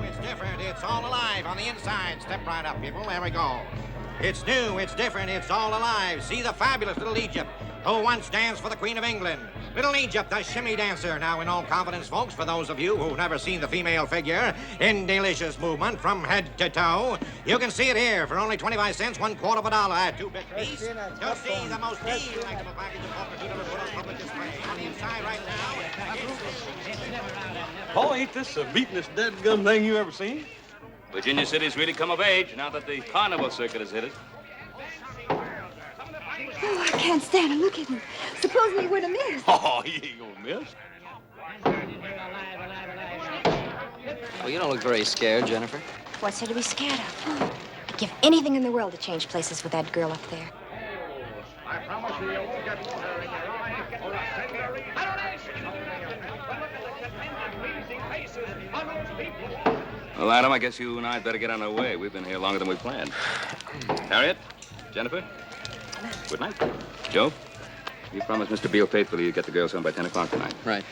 it's different, it's all alive on the inside. Step right up, people. There we go. It's new, it's different, it's all alive. See the fabulous little Egypt, who once danced for the Queen of England. Little Egypt, the shimmy dancer. Now, in all confidence, folks, for those of you who've never seen the female figure in delicious movement from head to toe, you can see it here for only 25 cents, $1/4 at 2-bit piece. You'll see the most delectable package of poker you've ever put on public display. On the inside right now, Paul, ain't this the beatin'est dead-gum thing you ever seen? Virginia City's really come of age now that the carnival circuit has hit it. Oh, I can't stand him. Look at him. Suppose he were to miss. Oh, he ain't gonna miss. Well, you don't look very scared, Jennifer. What's there to be scared of? I'd give anything in the world to change places with that girl up there. I promise you won't get water in your eye or a secondary Well, Adam, I guess you and I'd better get on our way. We've been here longer than we planned. Harriet, Jennifer, good night. Joe, you promised Mr. Beale faithfully you'd get the girls home by 10 o'clock tonight. Right.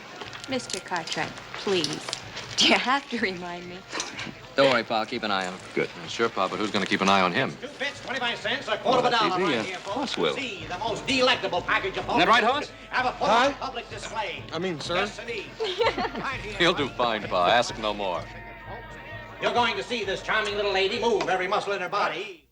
Mr. Cartwright, please. Do you have to remind me? Don't worry, Pa. I'll keep an eye on him. Good. Sure, Pa, but who's going to keep an eye on him? 2 bits, 25 cents, $1/4 right here, folks. Haas will. See the most delectable package of poker. Isn't that right, Haas? Have a full public display. I mean, sir. Yes, indeed. Right here, He'll do fine, Pa. Ask no more. You're going to see this charming little lady move every muscle in her body.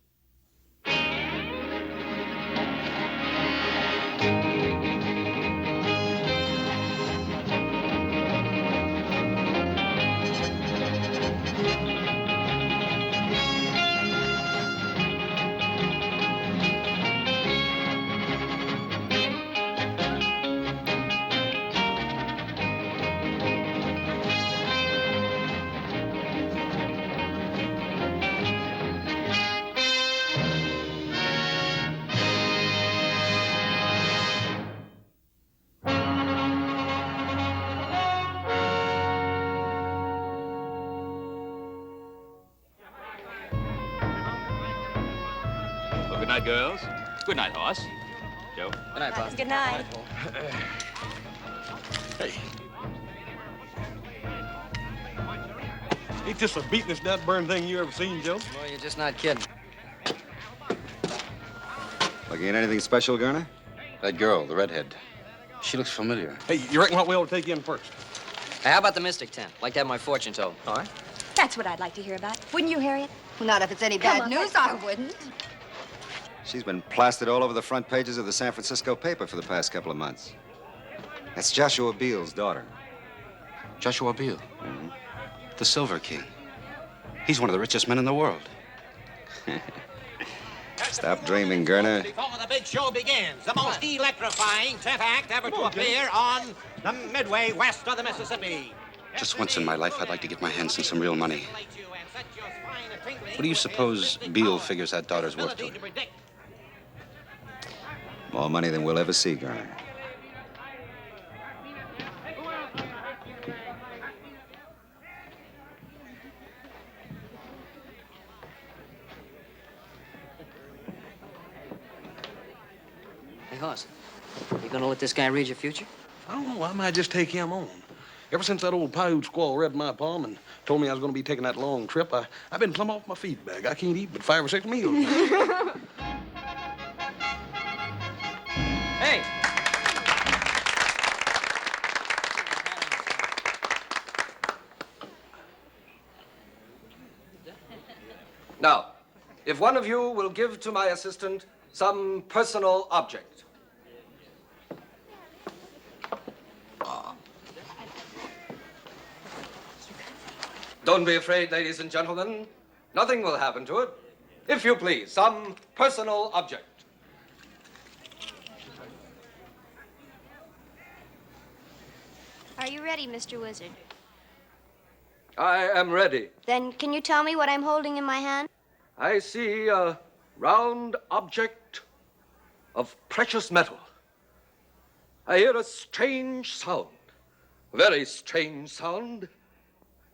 Well, good night, girls. Good night, Haas. Joe. Good night, Pa. Good night. Hey. Ain't this the beatin'est nut-burn thing you ever seen, Joe? Well, you're just not kidding. Looking at anything special, Gunnar? That girl, the redhead. She looks familiar. Hey, you reckon what we ought to take in first? Hey, how about the Mystic Tent? Like to have my fortune told. All right. That's what I'd like to hear about. Wouldn't you, Harriet? Well, not if it's any Come bad on, news, let's I go. wouldn't. She's been plastered all over the front pages of the San Francisco paper for the past couple of months. That's Joshua Beale's daughter. Joshua Beale. Mm-hmm. The Silver King. He's one of the richest men in the world. Stop dreaming, Grjngo. Before the big show begins, the most electrifying 10th act ever to appear on the Midway west of the Mississippi. Just once in my life, I'd like to get my hands on some real money. What do you suppose Beale figures that daughter's worth to him? More money than we'll ever see, Grjngo. Hey, Haas, you gonna let this guy read your future? I don't know. I might just take him on. Ever since that old Paiute squaw read my palm and told me I was going to be taking that long trip, I've been plumb off my feed bag. I can't eat but 5 or 6 meals. Hey! Now, if one of you will give to my assistant some personal object. Don't be afraid, ladies and gentlemen. Nothing will happen to it. If you please, some personal object. Are you ready, Mr. Wizard? I am ready. Then can you tell me what I'm holding in my hand? I see a round object of precious metal. I hear a strange sound, a very strange sound.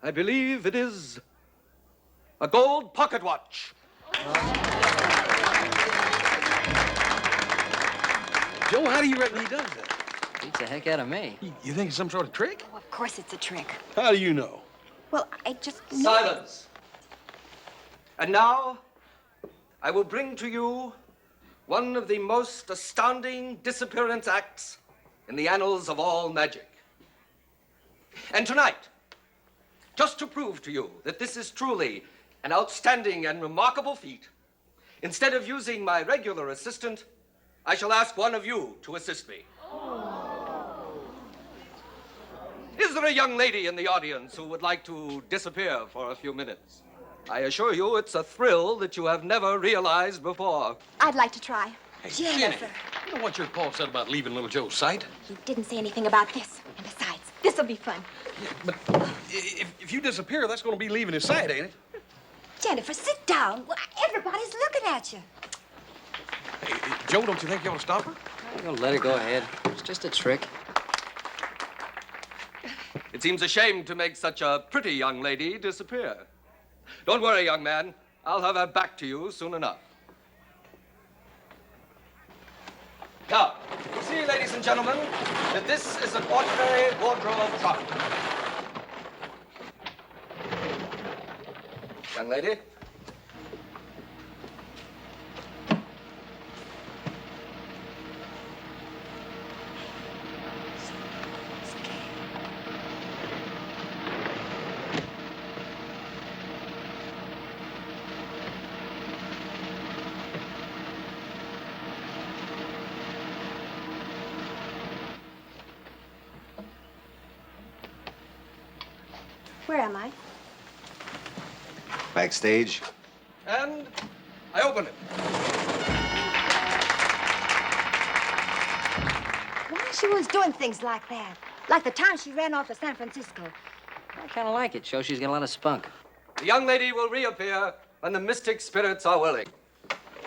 I believe it is a gold pocket watch. Joe, how do you reckon he does that? Beats the heck out of me. You think it's some sort of trick? Oh, of course it's a trick. How do you know? Well, I just... Silence. And now, I will bring to you one of the most astounding disappearance acts in the annals of all magic. And tonight, just to prove to you that this is truly an outstanding and remarkable feat, instead of using my regular assistant, I shall ask one of you to assist me. Is there a young lady in the audience who would like to disappear for a few minutes? I assure you it's a thrill that you have never realized before. I'd like to try. Hey, Jennifer. You know what your pa said about leaving little Joe's sight? He didn't say anything about this. And besides, this'll be fun. Yeah, but if you disappear, that's going to be leaving his sight, ain't it? Jennifer, sit down. Well, everybody's looking at you. Hey, Joe, don't you think you ought to stop her? You'll let her go ahead. It's just a trick. It seems a shame to make such a pretty young lady disappear. Don't worry, young man. I'll have her back to you soon enough. Now, you see, ladies and gentlemen, that this is an ordinary wardrobe trunk. Young lady. Where am I? Backstage. And I open it. Why she was doing things like that? Like the time she ran off to San Francisco. I kind of like it. Shows she's got a lot of spunk. The young lady will reappear when the mystic spirits are willing.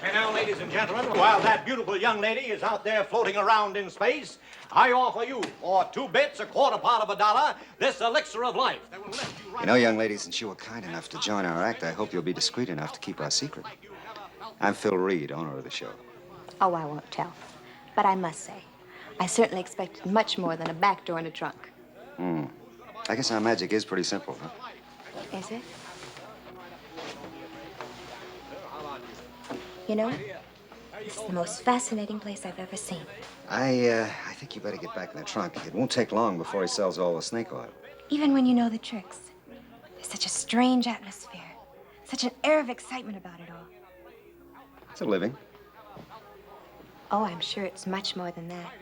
And now, ladies and gentlemen, while that beautiful young lady is out there floating around in space, I offer you, for 2 bits, a quarter part of $1, this elixir of life that will lift you right... You know, young lady, since you were kind enough to join our act, I hope you'll be discreet enough to keep our secret. I'm Phil Reed, owner of the show. Oh, I won't tell. But I must say, I certainly expected much more than a back door and a trunk. I guess our magic is pretty simple, huh? Is it? You know, this is the most fascinating place I've ever seen. I think you better get back in the trunk. It won't take long before he sells all the snake oil. Even when you know the tricks, there's such a strange atmosphere, such an air of excitement about it all. It's a living. Oh, I'm sure it's much more than that.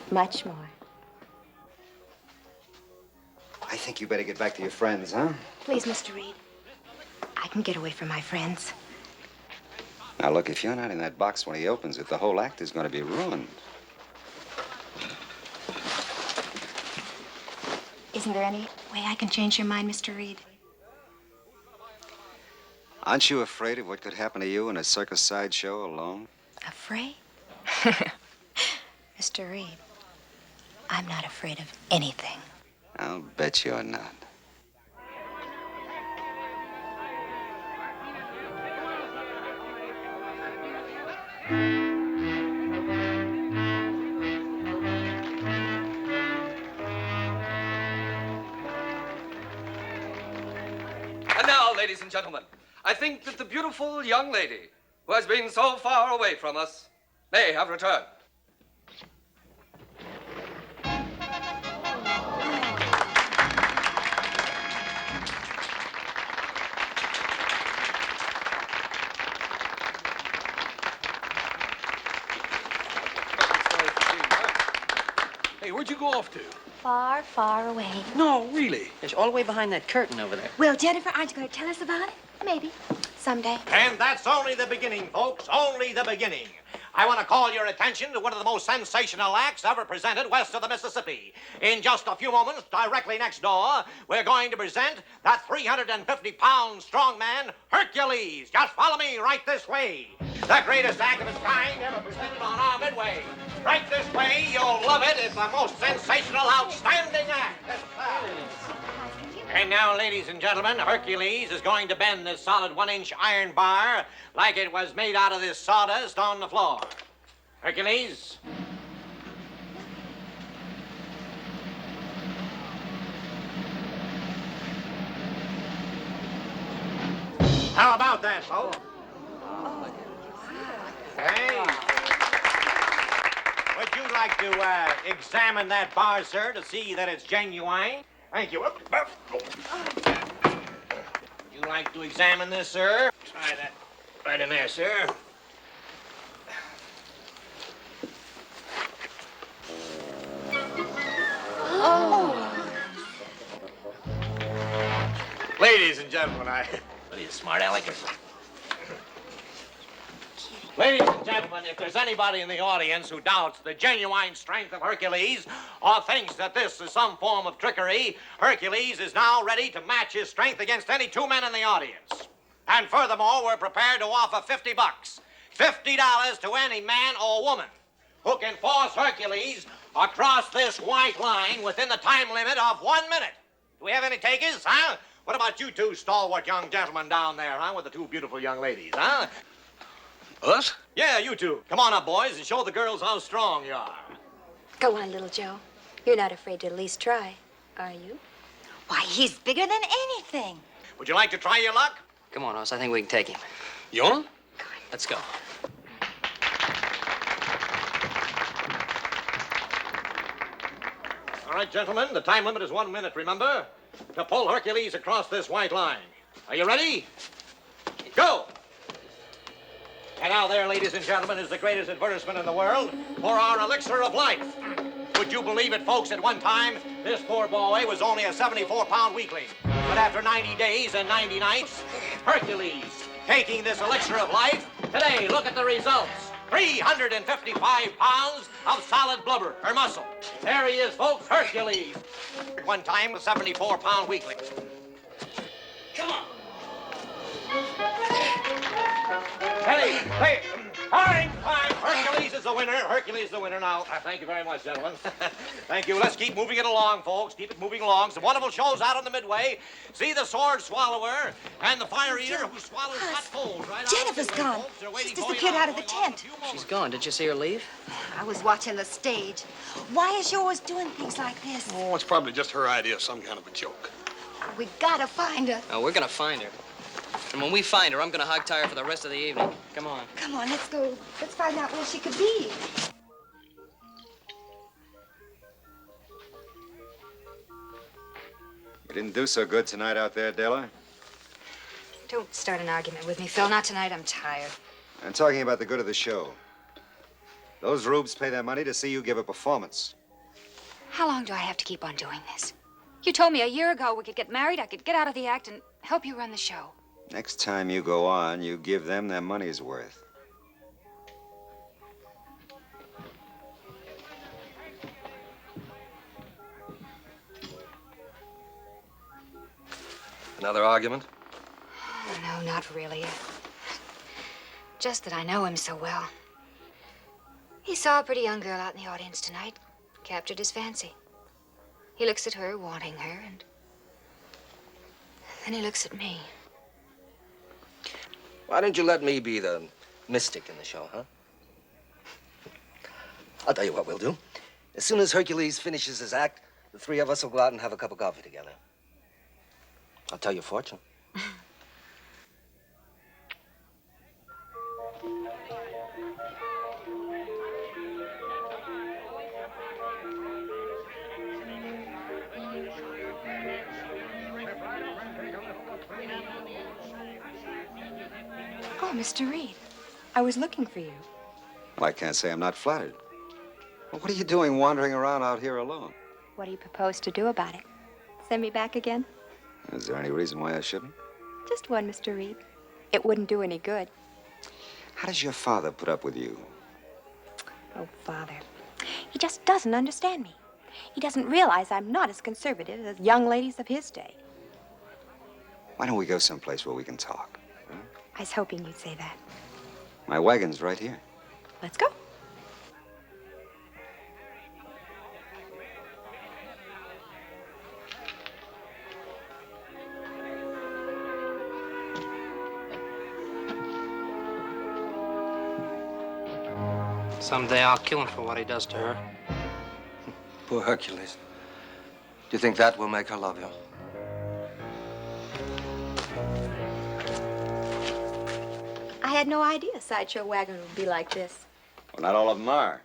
Much more. I think you better get back to your friends, huh? Please, Mr. Reed. I can get away from my friends. Now, look, if you're not in that box when he opens it, the whole act is going to be ruined. Isn't there any way I can change your mind, Mr. Reed? Aren't you afraid of what could happen to you in a circus sideshow alone? Afraid? Mr. Reed, I'm not afraid of anything. I'll bet you're not. And now, ladies and gentlemen, I think that the beautiful young lady who has been so far away from us may have returned. Hey, where'd you go off to? Far, far away. No, really. It's all the way behind that curtain over there. Well, Jennifer, aren't you going to tell us about it? Maybe. Someday. And that's only the beginning, folks, only the beginning. I want to call your attention to one of the most sensational acts ever presented west of the Mississippi. In just a few moments, directly next door, we're going to present that 350-pound strong man, Hercules. Just follow me right this way. The greatest act of its kind ever presented on our Midway. Right this way, you'll love it. It's the most sensational, outstanding act. And now, ladies and gentlemen, Hercules is going to bend this solid 1-inch iron bar like it was made out of this sawdust on the floor. Hercules. How about that, folks? Hey. Would you like to examine that bar, sir, to see that it's genuine? Thank you. Would you like to examine this, sir? Try that right in there, sir. Ladies and gentlemen, what are you, smart aleck? Ladies and gentlemen, if there's anybody in the audience who doubts the genuine strength of Hercules or thinks that this is some form of trickery, Hercules is now ready to match his strength against any two men in the audience. And furthermore, we're prepared to offer $50. $50 to any man or woman who can force Hercules across this white line within the time limit of 1 minute. Do we have any takers, huh? What about you two stalwart young gentlemen down there, huh, with the two beautiful young ladies, huh? Us? Yeah, you two. Come on up, boys, and show the girls how strong you are. Go on, little Joe. You're not afraid to at least try, are you? Why, he's bigger than anything. Would you like to try your luck? Come on, Haas. I think we can take him. You want him? Let's go. All right, gentlemen, the time limit is 1 minute, remember? To pull Hercules across this white line. Are you ready? Go! And now there, ladies and gentlemen, is the greatest advertisement in the world for our elixir of life. Would you believe it, folks, at one time, this poor boy was only a 74-pound weakling. But after 90 days and 90 nights, Hercules, taking this elixir of life, today, look at the results. 355 pounds of solid blubber, or muscle. There he is, folks, Hercules. At one time, a 74-pound weakling. Come on. Hey, time. Hercules is the winner. Hercules is the winner now. Thank you very much, gentlemen. Thank you. Let's keep moving it along, folks. Keep it moving along. Some wonderful shows out on the Midway. See the sword swallower and the fire eater who swallows hot coals right out. Jennifer's gone. She's disappeared out of the tent. She's gone. Did you see her leave? I was watching the stage. Why is she always doing things like this? Oh, it's probably just her idea, some kind of a joke. We gotta find her. Oh, we're gonna find her. And when we find her, I'm gonna hog tie her for the rest of the evening. Come on. Come on, let's go. Let's find out where she could be. You didn't do so good tonight out there, Della. Don't start an argument with me, Phil. Not tonight. I'm tired. I'm talking about the good of the show. Those rubes pay their money to see you give a performance. How long do I have to keep on doing this? You told me a year ago we could get married, I could get out of the act and help you run the show. Next time you go on, you give them their money's worth. Another argument? Oh, no, not really. Just that I know him so well. He saw a pretty young girl out in the audience tonight, captured his fancy. He looks at her, wanting her, and then he looks at me. Why don't you let me be the mystic in the show, huh? I'll tell you what we'll do. As soon as Hercules finishes his act, the three of us will go out and have a cup of coffee together. I'll tell your fortune. Oh, Mr. Reed, I was looking for you. Well, I can't say I'm not flattered. Well, what are you doing wandering around out here alone? What do you propose to do about it? Send me back again? Is there any reason why I shouldn't? Just one, Mr. Reed. It wouldn't do any good. How does your father put up with you? Oh, Father. He just doesn't understand me. He doesn't realize I'm not as conservative as young ladies of his day. Why don't we go someplace where we can talk? Huh? I was hoping you'd say that. My wagon's right here. Let's go. Someday I'll kill him for what he does to her. Poor Hercules. Do you think that will make her love you? I had no idea a sideshow wagon would be like this. Well, not all of them are.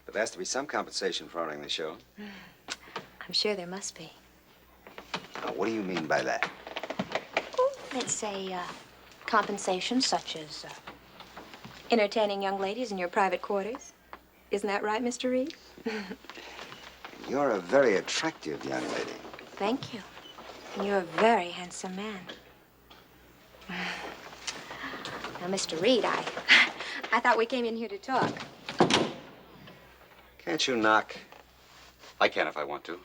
But there has to be some compensation for owning the show. I'm sure there must be. Now, what do you mean by that? Oh, let's say, compensation such as entertaining young ladies in your private quarters. Isn't that right, Mr. Reed? You're a very attractive young lady. Thank you. And you're a very handsome man. Now, Mr. Reed, I thought we came in here to talk. Can't you knock? I can if I want to.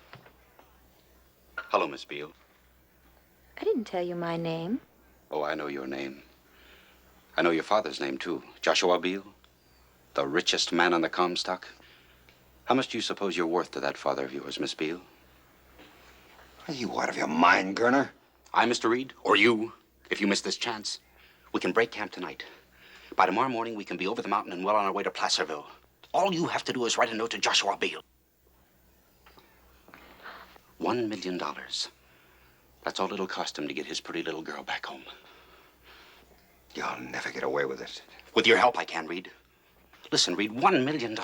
Hello, Miss Beale. I didn't tell you my name. Oh, I know your name. I know your father's name, too. Joshua Beale, the richest man on the Comstock. How much do you suppose you're worth to that father of yours, Miss Beale? Are you out of your mind, Gunnar? I, Mr. Reed, or you, if you miss this chance. We can break camp tonight. By tomorrow morning, we can be over the mountain and well on our way to Placerville. All you have to do is write a note to Joshua Beale. $1 million. That's all it'll cost him to get his pretty little girl back home. You'll never get away with it. With your help, I can, Reed. Listen, Reed, $1 million. Do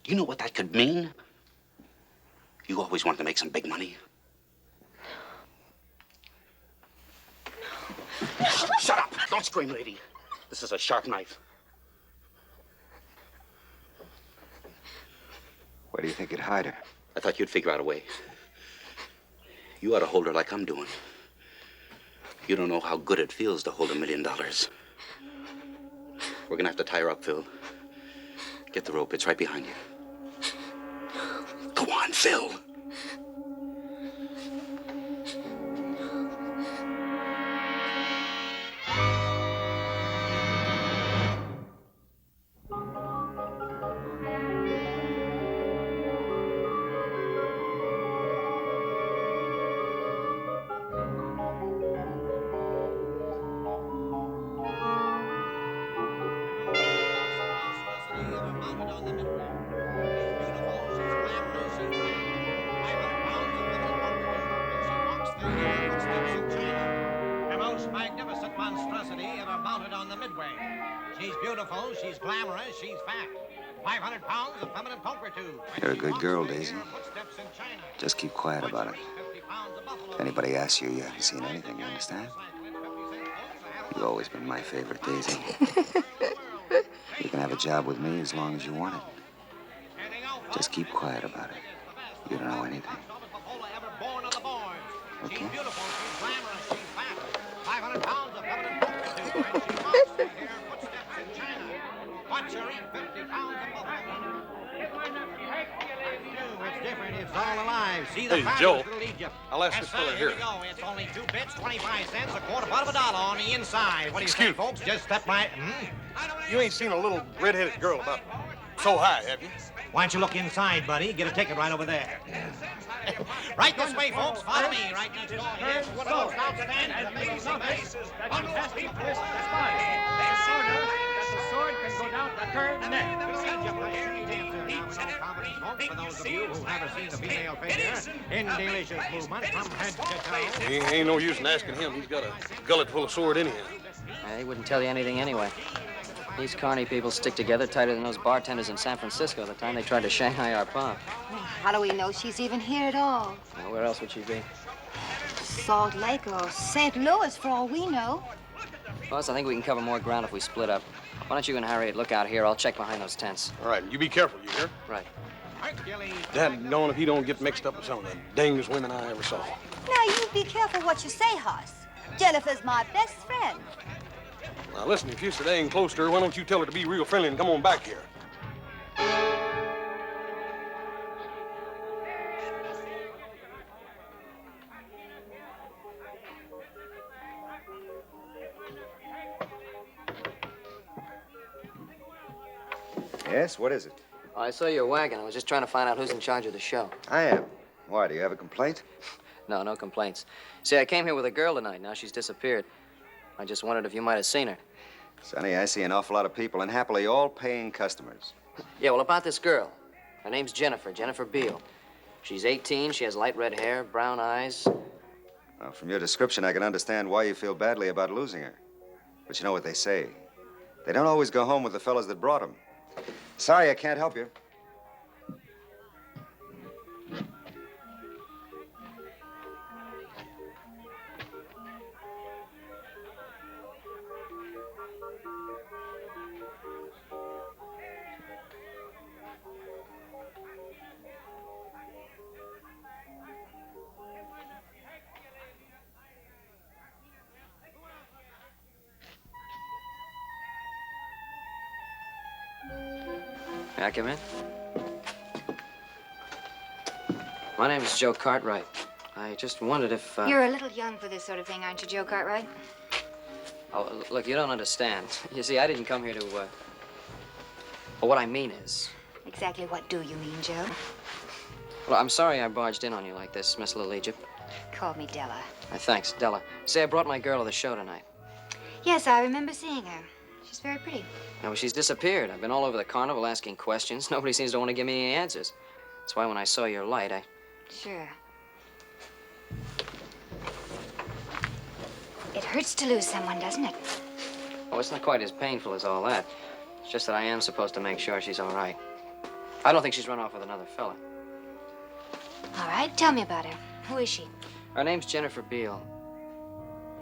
you know what that could mean? You always wanted to make some big money. Shut up! Don't scream, lady. This is a sharp knife. Where do you think you'd hide her? I thought you'd figure out a way. You ought to hold her like I'm doing. You don't know how good it feels to hold $1 million. We're gonna have to tie her up, Phil. Get the rope. It's right behind you. Go on, Phil. She's glamorous, she's fat. 500 pounds of feminine pulchritude. You're a good girl, Daisy. Just keep quiet about it. If anybody asks you, you haven't seen anything, you understand? You've always been my favorite, Daisy. You can have a job with me as long as you want it. Just keep quiet about it. You don't know anything. Okay? She's beautiful, she's glamorous, she's fat. 500 pounds of feminine pulchritude. And she walks to hear footsteps in China. Watch her eat 50 pounds of buffalo. It's different, it's all alive. See the Hey, Joe, little Egypt. I'll ask this fella here. Here we go. It's only 2 bits, 25 cents, a quarter part of a dollar on the inside. What do you Excuse think, folks? Just step right. You ain't seen a little red-headed girl about so high, have you? Why don't you look inside, buddy? Get a ticket right over there. Right this way, folks. Follow me. Right next door. Here's one of those outstanding amazing faces. Fantastic twist of the spine. There's sooner that the sword can go down the curved neck. For those of you who've never seen the female figure in delicious movement from head to toe. Ain't no use in asking him. He's got a gullet full of sword anyhow. He wouldn't tell you anything anyway. These carny people stick together tighter than those bartenders in San Francisco the time they tried to Shanghai our pop. How do we know she's even here at all? Now, where else would she be? Salt Lake or St. Louis, for all we know. Boss, I think we can cover more ground if we split up. Why don't you and Harriet look out here? I'll check behind those tents. All right, you be careful, you hear? Right. Dad, knowing if he don't get mixed up with some of the dangest women I ever saw. Now, you be careful what you say, Haas. Jennifer's my best friend. Now, listen, if you're so dang close to her, why don't you tell her to be real friendly and come on back here? Yes, what is it? I saw your wagon. I was just trying to find out who's in charge of the show. I am. Why, do you have a complaint? No, no complaints. See, I came here with a girl tonight. Now she's disappeared. I just wondered if you might have seen her. Sonny, I see an awful lot of people, and happily all paying customers. Yeah, well, about this girl. Her name's Jennifer Beale. She's 18, she has light red hair, brown eyes. Well, from your description, I can understand why you feel badly about losing her. But you know what they say. They don't always go home with the fellas that brought them. Sorry, I can't help you. May I come in? My name is Joe Cartwright. I just wondered if, You're a little young for this sort of thing, aren't you, Joe Cartwright? Oh, look, you don't understand. You see, I didn't come here to, Well, what I mean is... Exactly what do you mean, Joe? Well, I'm sorry I barged in on you like this, Miss Little Egypt. Call me Della. Thanks, Della. See, I brought my girl to the show tonight. Yes, I remember seeing her. She's very pretty. No, she's disappeared. I've been all over the carnival asking questions. Nobody seems to want to give me any answers. That's why when I saw your light, Sure. It hurts to lose someone, doesn't it? Oh, it's not quite as painful as all that. It's just that I am supposed to make sure she's all right. I don't think she's run off with another fella. All right, tell me about her. Who is she? Her name's Jennifer Beale.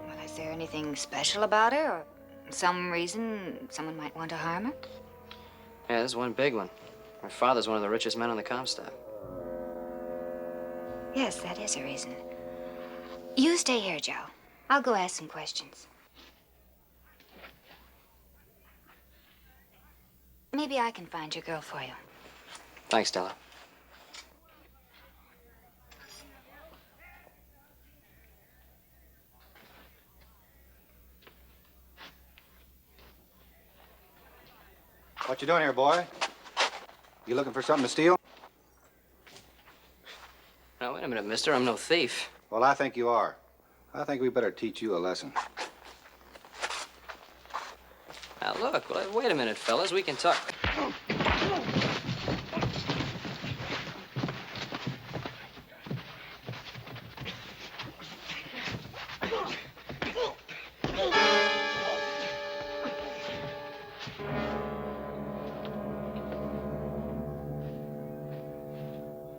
Well, is there anything special about her, or some reason someone might want to harm her? Yeah, there's one big one. Her father's one of the richest men on the Comstock. Yes, that is a reason. You stay here, Joe. I'll go ask some questions. Maybe I can find your girl for you. Thanks, Della. What you doing here, boy? You looking for something to steal? Now, wait a minute, mister. I'm no thief. Well, I think you are. I think we better teach you a lesson. Now, look, wait a minute, fellas. We can talk.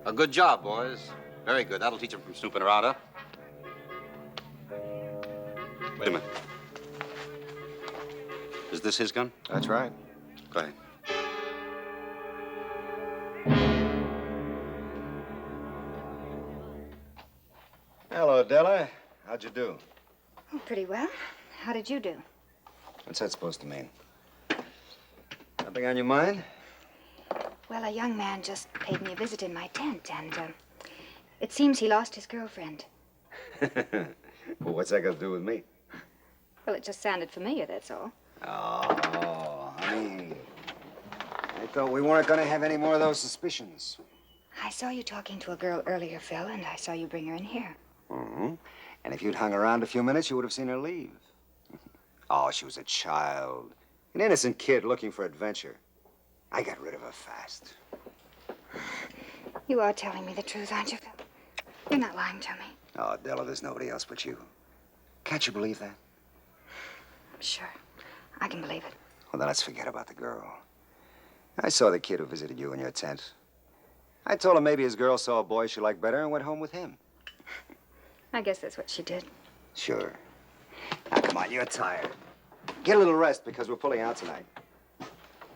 A good job, boys. Very good. That'll teach them from snooping around, huh? Wait a minute. Is this his gun? That's right. Go ahead. Hello, Della. How'd you do? Oh, pretty well. How did you do? What's that supposed to mean? Nothing on your mind? Well, a young man just paid me a visit in my tent, and it seems he lost his girlfriend. Well, what's that got to do with me? Well, it just sounded familiar, that's all. Oh, honey. I thought we weren't going to have any more of those suspicions. I saw you talking to a girl earlier, Phil, and I saw you bring her in here. Mm-hmm. And if you'd hung around a few minutes, you would have seen her leave. Oh, she was a child. An innocent kid looking for adventure. I got rid of her fast. You are telling me the truth, aren't you, Phil? You're not lying to me. Oh, Della, there's nobody else but you. Can't you believe that? Sure. I can believe it. Well, then let's forget about the girl. I saw the kid who visited you in your tent. I told him maybe his girl saw a boy she liked better and went home with him. I guess that's what she did. Sure. Now, come on, you're tired. Get a little rest because we're pulling out tonight.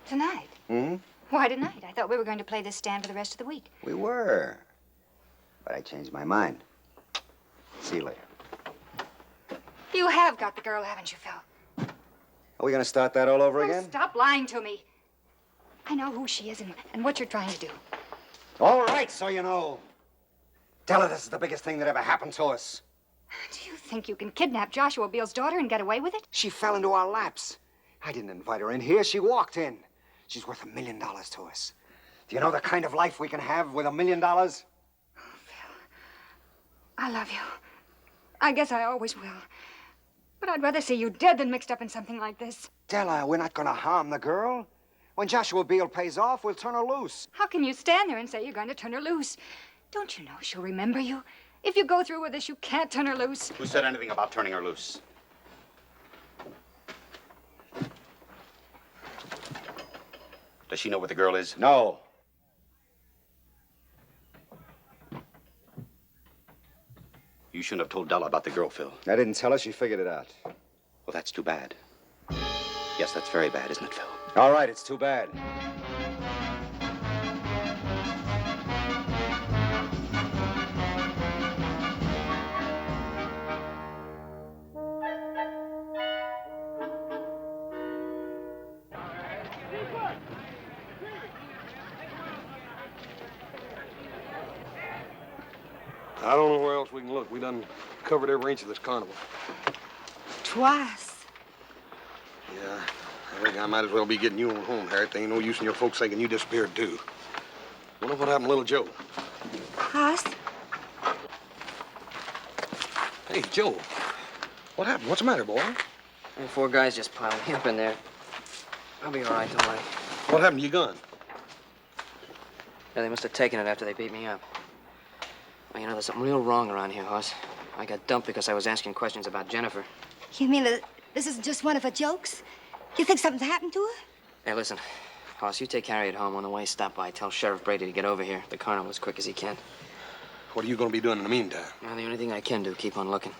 Tonight? Hmm? Why tonight? I thought we were going to play this stand for the rest of the week. We were. But I changed my mind. See you later. You have got the girl, haven't you, Phil? Are we going to start that all over again? Stop lying to me. I know who she is and what you're trying to do. All right, so you know. Tell her this is the biggest thing that ever happened to us. Do you think you can kidnap Joshua Beale's daughter and get away with it? She fell into our laps. I didn't invite her in here. She walked in. She's worth $1 million to us. Do you know the kind of life we can have with $1 million? Oh, Phil, I love you. I guess I always will. But I'd rather see you dead than mixed up in something like this. Della, we're not going to harm the girl. When Joshua Beale pays off, we'll turn her loose. How can you stand there and say you're going to turn her loose? Don't you know she'll remember you? If you go through with this, you can't turn her loose. Who said anything about turning her loose? Does she know where the girl is? No. You shouldn't have told Della about the girl, Phil. I didn't tell her. She figured it out. Well, that's too bad. Yes, that's very bad, isn't it, Phil? All right, it's too bad. I don't know where else we can look. We done covered every inch of this carnival. Twice. Yeah, I think I might as well be getting you on home, Harriet. There ain't no use in your folks thinking you disappeared, too. Wonder what happened to little Joe. Haas? Hey, Joe. What happened? What's the matter, boy? The 4 guys just piled me up in there. I'll be all right, don't worry. What happened to your gun? Yeah, they must have taken it after they beat me up. Well, you know, there's something real wrong around here, Haas. I got dumped because I was asking questions about Jennifer. You mean that this is just one of her jokes? You think something's happened to her? Hey, listen. Haas, you take Harriet home. On the way, stop by. Tell Sheriff Brady to get over here. The carnival as quick as he can. What are you going to be doing in the meantime? Well, the only thing I can do, keep on looking.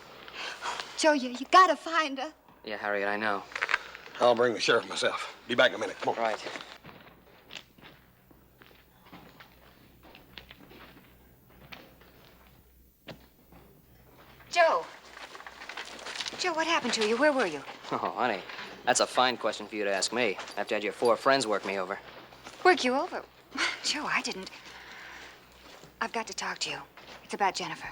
Joe, you gotta find her. Yeah, Harriet, I know. I'll bring the sheriff myself. Be back in a minute. Come on. Right. Joe. Joe, what happened to you? Where were you? Oh, honey, that's a fine question for you to ask me after you had your 4 friends work me over. Work you over? Joe, I didn't. I've got to talk to you. It's about Jennifer.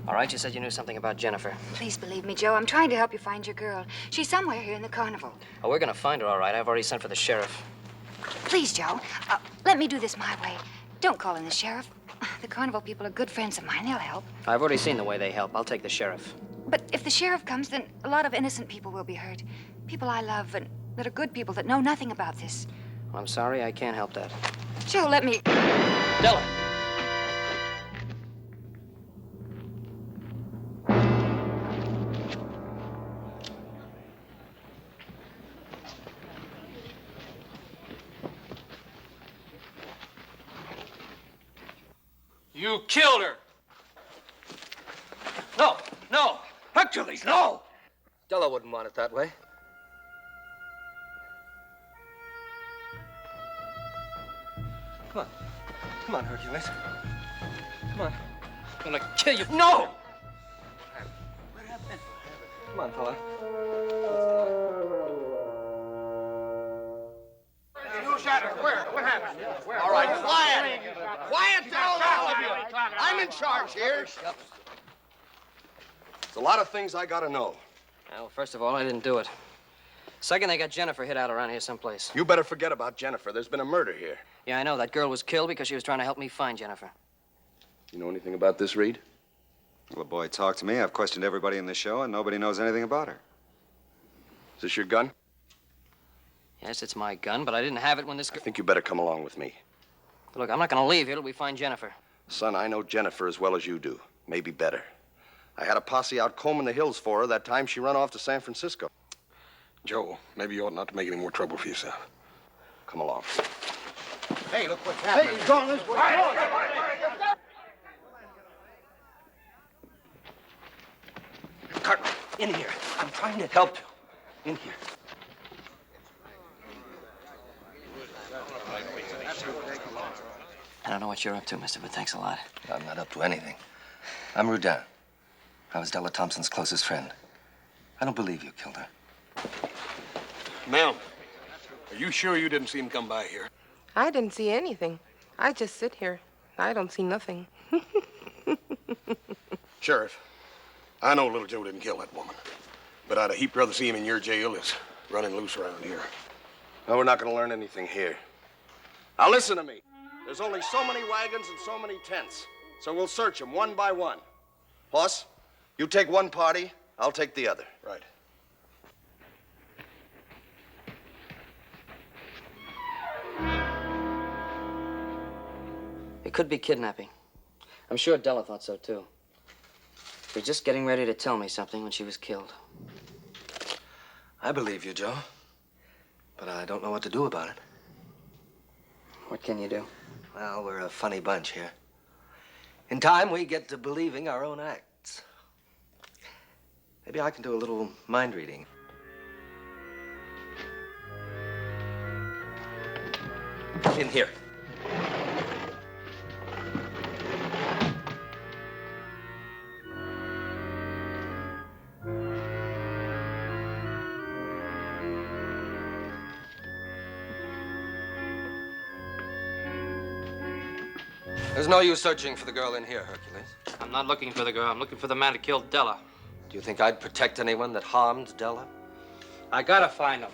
All right, you said you knew something about Jennifer. Please believe me, Joe. I'm trying to help you find your girl. She's somewhere here in the carnival. Oh, we're gonna find her, all right. I've already sent for the sheriff. Please, Joe. Let me do this my way. Don't call in the sheriff. The carnival people are good friends of mine. They'll help. I've already seen the way they help. I'll take the sheriff. But if the sheriff comes, then a lot of innocent people will be hurt. People I love and that are good people that know nothing about this. Well, I'm sorry, I can't help that. Joe, let me... Della! You killed her. No, no. Hercules, no. Della wouldn't want it that way. Come on. Come on, Hercules. Come on. I'm gonna kill you. No! Come on, fella. Who shot her? Where? What happened? Where? All right, quiet. Quiet down, all of you. I'm in charge here. There's a lot of things I gotta know. Well, first of all, I didn't do it. Second, they got Jennifer hid out around here someplace. You better forget about Jennifer. There's been a murder here. Yeah, I know. That girl was killed because she was trying to help me find Jennifer. You know anything about this, Reed? Well, the boy talked to me. I've questioned everybody in the show, and nobody knows anything about her. Is this your gun? Yes, it's my gun, but I didn't have it when this... I think you better come along with me. Look, I'm not going to leave here till we find Jennifer. Son, I know Jennifer as well as you do. Maybe better. I had a posse out combing the hills for her that time she run off to San Francisco. Joe, maybe you ought not to make any more trouble for yourself. Come along. Hey, look what's happening. Hey, he's going this way. Cartwright, in here. I'm trying to help you. In here. I don't know what you're up to, mister, but thanks a lot. I'm not up to anything. I'm Rudin. I was Della Thompson's closest friend. I don't believe you killed her. Ma'am, are you sure you didn't see him come by here? I didn't see anything. I just sit here. I don't see nothing. Sheriff, I know little Joe didn't kill that woman, but I'd a heap rather see him in your jail as running loose around here. No, we're not going to learn anything here. Now, listen to me. There's only so many wagons and so many tents, so we'll search them one by one. Boss, you take one party, I'll take the other. Right. It could be kidnapping. I'm sure Della thought so, too. She was just getting ready to tell me something when she was killed. I believe you, Joe. But I don't know what to do about it. What can you do? Well, we're a funny bunch here. In time, we get to believing our own acts. Maybe I can do a little mind reading. In here. There's no use searching for the girl in here, Hercules. I'm not looking for the girl. I'm looking for the man who killed Della. Do you think I'd protect anyone that harmed Della? I gotta find him.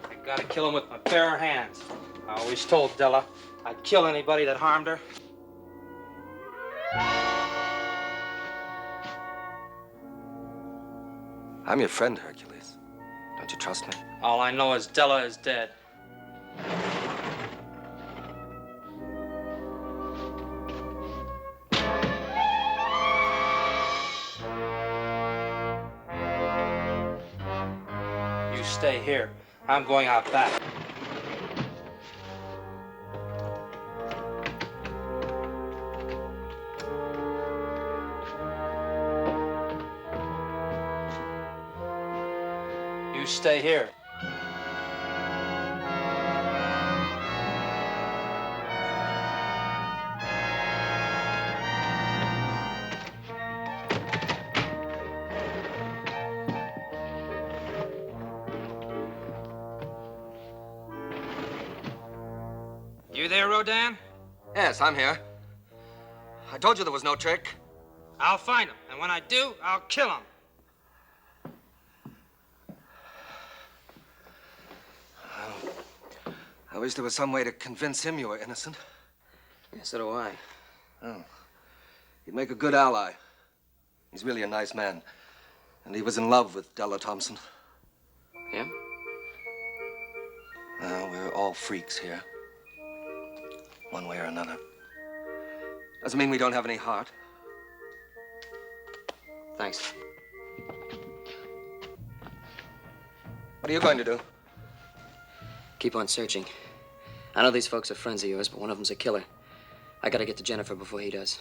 I gotta kill him with my bare hands. I always told Della I'd kill anybody that harmed her. I'm your friend, Hercules. Don't you trust me? All I know is Della is dead. You stay here. I'm going out back. You stay here. You there, Rodan? Yes, I'm here. I told you there was no trick. I'll find him, and when I do, I'll kill him. I wish there was some way to convince him you were innocent. Yeah, so do I. Oh. He'd make a good ally. He's really a nice man. And he was in love with Della Thompson. Yeah? Well, we're all freaks here. One way or another. Doesn't mean we don't have any heart. Thanks. What are you going to do? Keep on searching. I know these folks are friends of yours, but one of them's a killer. I gotta get to Jennifer before he does.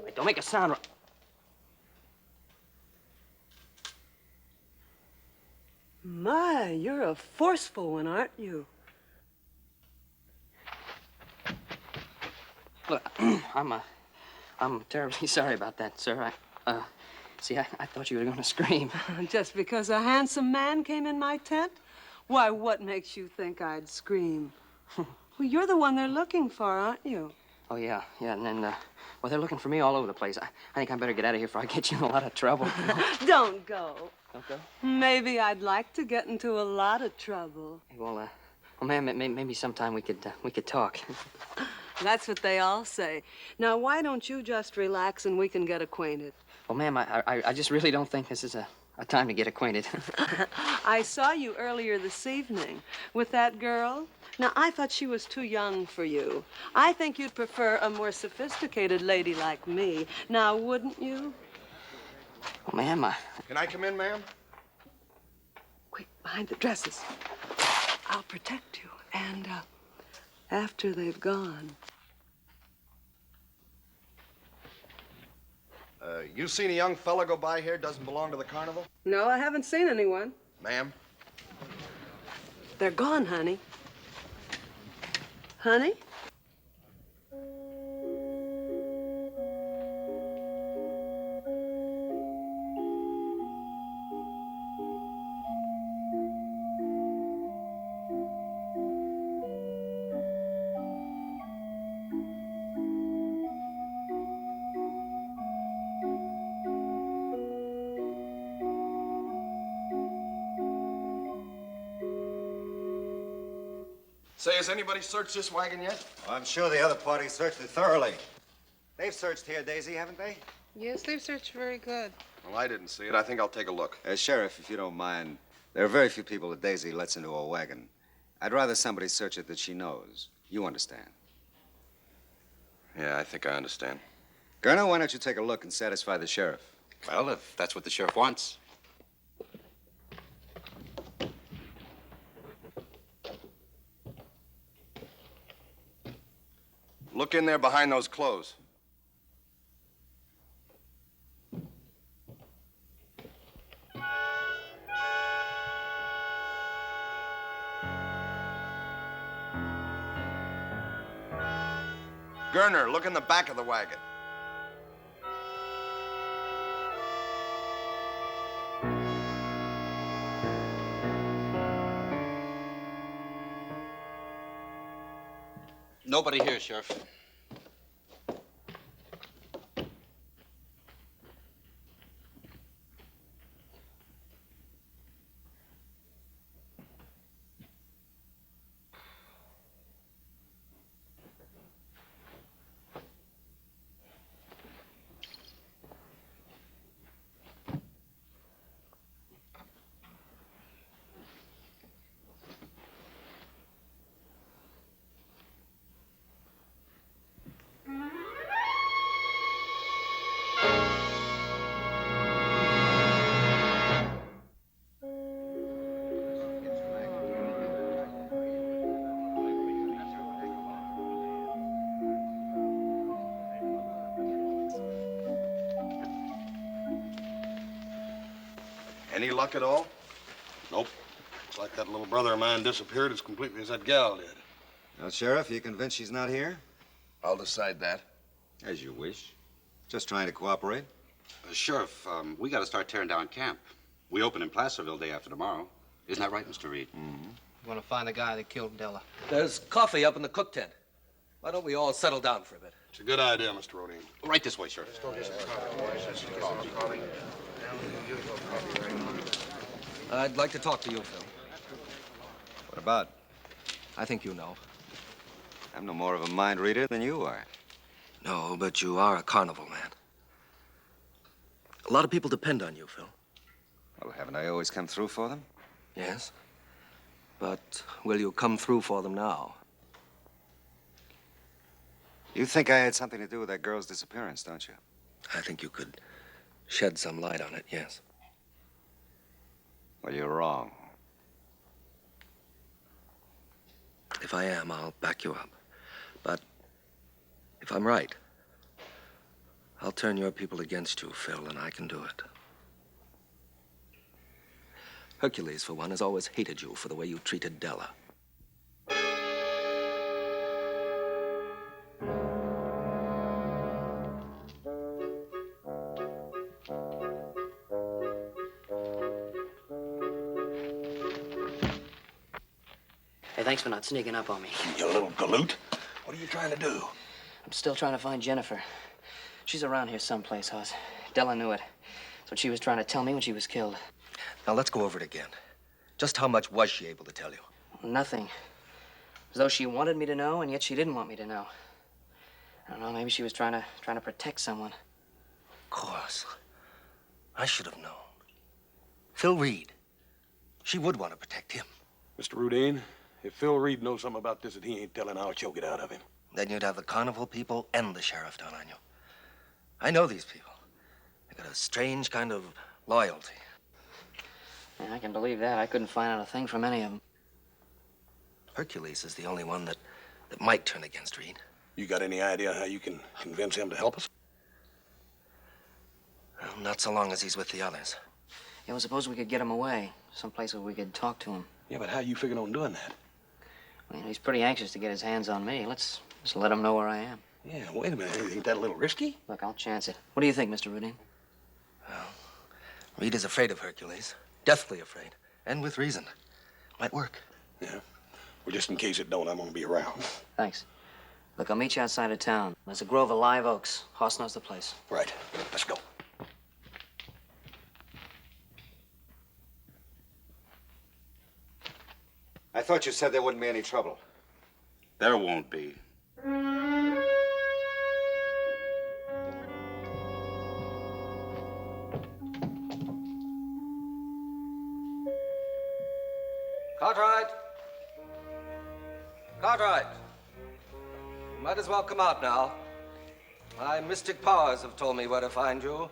Wait, don't make a sound. My, you're a forceful one, aren't you? Look, I'm terribly sorry about that, sir. See, I thought you were gonna scream. Just because a handsome man came in my tent? Why, what makes you think I'd scream? Well, you're the one they're looking for, aren't you? Oh, yeah, and then, well, they're looking for me all over the place. I think I better get out of here before I get you in a lot of trouble. Don't go. Don't go? Maybe I'd like to get into a lot of trouble. Well, ma'am, maybe sometime we could talk. That's what they all say. Now, why don't you just relax and we can get acquainted? Well, ma'am, I just really don't think this is a time to get acquainted. I saw you earlier this evening with that girl. Now, I thought she was too young for you. I think you'd prefer a more sophisticated lady like me. Now, wouldn't you? Well, ma'am, Can I come in, ma'am? Quick, behind the dresses. I'll protect you. And, after they've gone. You seen a young fella go by here doesn't belong to the carnival? No, I haven't seen anyone. Ma'am? They're gone, honey. Honey? Say, has anybody searched this wagon yet? Well, I'm sure the other party searched it thoroughly. They've searched here, Daisy, haven't they? Yes, they've searched very good. Well, I didn't see it. I think I'll take a look. Sheriff, if you don't mind, there are very few people that Daisy lets into a wagon. I'd rather somebody search it that she knows. You understand? Yeah, I think I understand. Gunnar, why don't you take a look and satisfy the sheriff? Well, if that's what the sheriff wants. Look in there behind those clothes. Gunnar, look in the back of the wagon. Nobody here, Sheriff. Any luck at all? Nope. Looks like that little brother of mine disappeared as completely as that gal did. Now, Sheriff, you convinced she's not here? I'll decide that. As you wish. Just trying to cooperate. Sheriff, we got to start tearing down camp. We open in Placerville day after tomorrow. Isn't that right, Mr. Reed? We want to find the guy that killed Della. There's coffee up in the cook tent. Why don't we all settle down for a bit? It's a good idea, Mr. Rodine. Right this way, Sheriff. I'd like to talk to you, Phil. What about? I think you know. I'm no more of a mind reader than you are. No, but you are a carnival man. A lot of people depend on you, Phil. Well, haven't I always come through for them? Yes. But will you come through for them now? You think I had something to do with that girl's disappearance, don't you? I think you could shed some light on it, yes. Well, you're wrong. If I am, I'll back you up. But if I'm right, I'll turn your people against you, Phil, and I can do it. Hercules, for one, has always hated you for the way you treated Della. Hey, thanks for not sneaking up on me. You little galoot. What are you trying to do? I'm still trying to find Jennifer. She's around here someplace, Haas. Della knew it. That's what she was trying to tell me when she was killed. Now, let's go over it again. Just how much was she able to tell you? Nothing. As though she wanted me to know, and yet she didn't want me to know. I don't know, maybe she was trying to protect someone. Of course. I should have known. Phil Reed. She would want to protect him. Mr. Rodine, if Phil Reed knows something about this that he ain't telling, I'll choke it out of him. Then you'd have the carnival people and the sheriff down on you. I know these people. They got a strange kind of loyalty. Yeah, I can believe that. I couldn't find out a thing from any of them. Hercules is the only one that might turn against Reed. You got any idea how you can convince him to help us? Well, not so long as he's with the others. Yeah, well, suppose we could get him away. Someplace where we could talk to him. Yeah, but how you figuring on doing that? Well, you know, he's pretty anxious to get his hands on me. Let's just let him know where I am. Yeah, wait a minute. Ain't that a little risky? Look, I'll chance it. What do you think, Mr. Rodine? Well, Reed is afraid of Hercules. Deathly afraid. And with reason. Might work. Yeah. Well, just in case it don't, I'm gonna be around. Thanks. Look, I'll meet you outside of town. There's a grove of live oaks. Haas knows the place. Right. Let's go. I thought you said there wouldn't be any trouble. There won't be. Cartwright! Cartwright! You might as well come out now. My mystic powers have told me where to find you,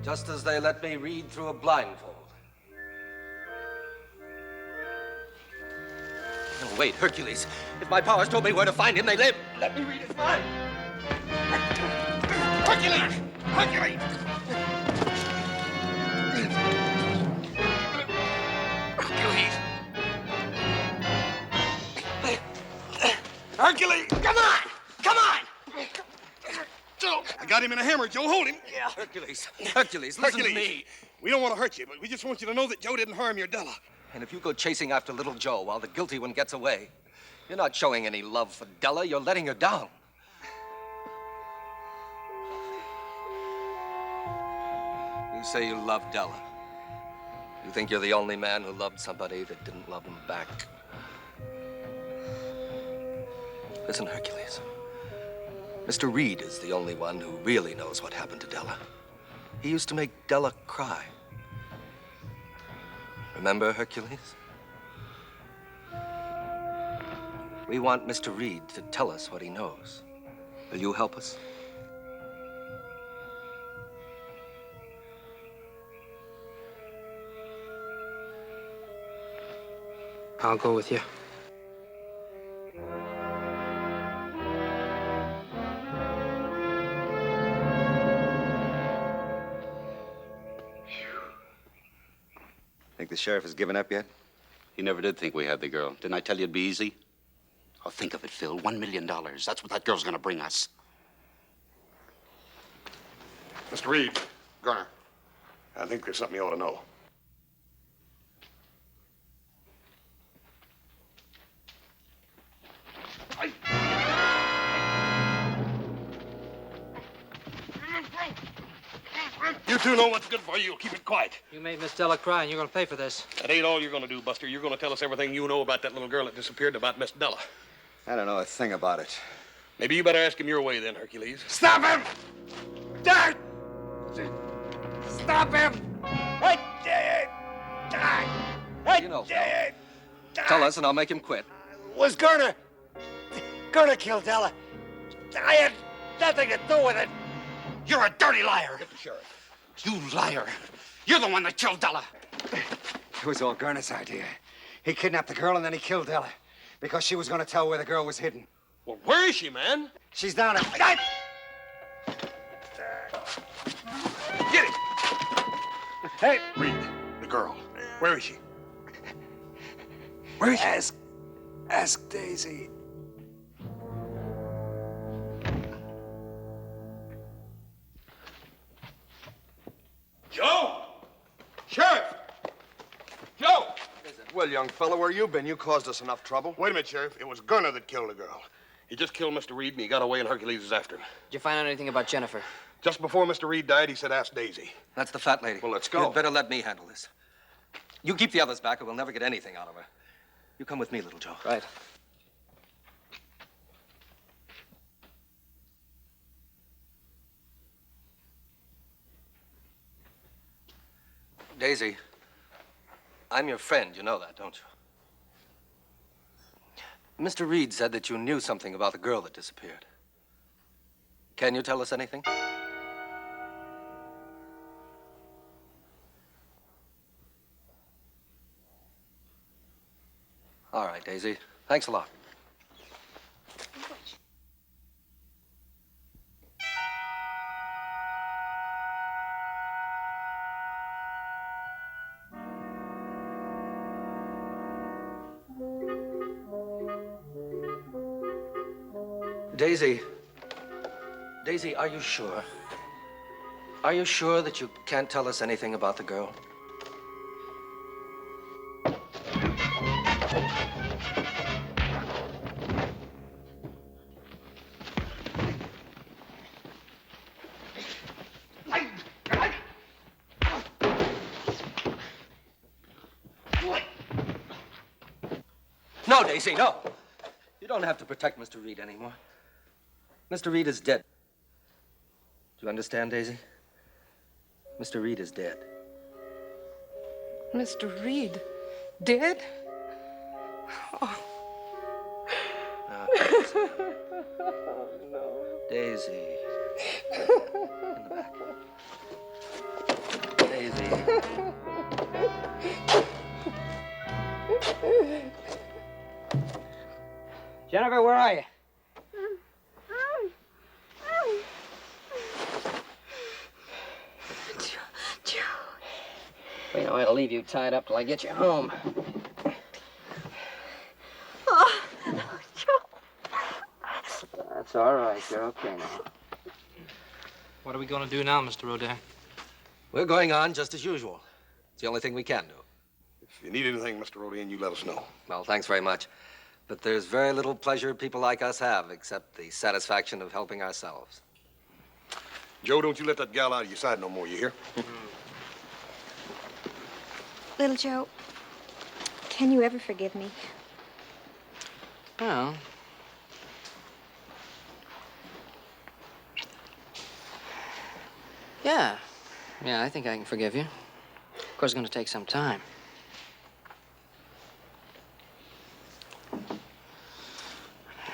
just as they let me read through a blindfold. No, wait, Hercules. If my powers told me where to find him, they let me read his mind. Hercules! Hercules! Hercules! Hercules! Come on! Come on! Joe, I got him in a hammer. Joe, hold him. Yeah. Hercules, listen to me. We don't want to hurt you, but we just want you to know that Joe didn't harm your Della. And if you go chasing after little Joe while the guilty one gets away, you're not showing any love for Della. You're letting her down. You say you love Della. You think you're the only man who loved somebody that didn't love him back. Listen, Hercules. Mr. Reed is the only one who really knows what happened to Della. He used to make Della cry. Remember, Hercules? We want Mr. Reed to tell us what he knows. Will you help us? I'll go with you. Think the sheriff has given up yet? He never did think we had the girl. Didn't I tell you it'd be easy? Oh, think of it, Phil. $1 million. That's what that girl's gonna bring us. Mr. Reed, Gunnar, I think there's something you ought to know. You two know what's good for you. Keep it quiet. You made Miss Della cry, and you're going to pay for this. That ain't all you're gonna do, Buster. You're gonna tell us everything you know about that little girl that disappeared and about Miss Della. I don't know a thing about it. Maybe you better ask him your way then, Hercules. Stop him! Dad! Stop him! You know, Phil. Tell us and I'll make him quit. Was Gunnar killed Della. I had nothing to do with it. You're a dirty liar. Get the sheriff. You liar. You're the one that killed Della. It was all Gurnar's idea. He kidnapped the girl and then he killed Della because she was going to tell where the girl was hidden. Well, where is she, man? She's down at... Get it! Hey! Reed, the girl. Where is she? Where is she? Ask Daisy. Joe! Sheriff! Joe! Well, young fellow, where you been? You caused us enough trouble. Wait a minute, Sheriff. It was Gunnar that killed the girl. He just killed Mr. Reed, and he got away, and Hercules is after him. Did you find out anything about Jennifer? Just before Mr. Reed died, he said, ask Daisy. That's the fat lady. Well, let's go. You'd better let me handle this. You keep the others back, or we'll never get anything out of her. You come with me, little Joe. Right. Daisy, I'm your friend. You know that, don't you? Mr. Reed said that you knew something about the girl that disappeared. Can you tell us anything? All right, Daisy. Thanks a lot. Daisy. Daisy, are you sure? Are you sure that you can't tell us anything about the girl? No, Daisy, no. You don't have to protect Mr. Reed anymore. Mr. Reed is dead. Do you understand, Daisy? Mr. Reed is dead. Mr. Reed? Dead? No. Daisy. In the back. Daisy. Jennifer, where are you? Joe. Well, you know, I'll leave you tied up till I get you home. Oh, Joe. That's all right. You're okay now. What are we going to do now, Mr. Rodin? We're going on just as usual. It's the only thing we can do. If you need anything, Mr. Rodin, you let us know. Well, thanks very much. But there's very little pleasure people like us have, except the satisfaction of helping ourselves. Joe, don't you let that gal out of your sight no more, you hear? Little Joe, can you ever forgive me? Well, yeah. Yeah, I think I can forgive you. Of course, it's going to take some time.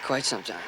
Quite some time.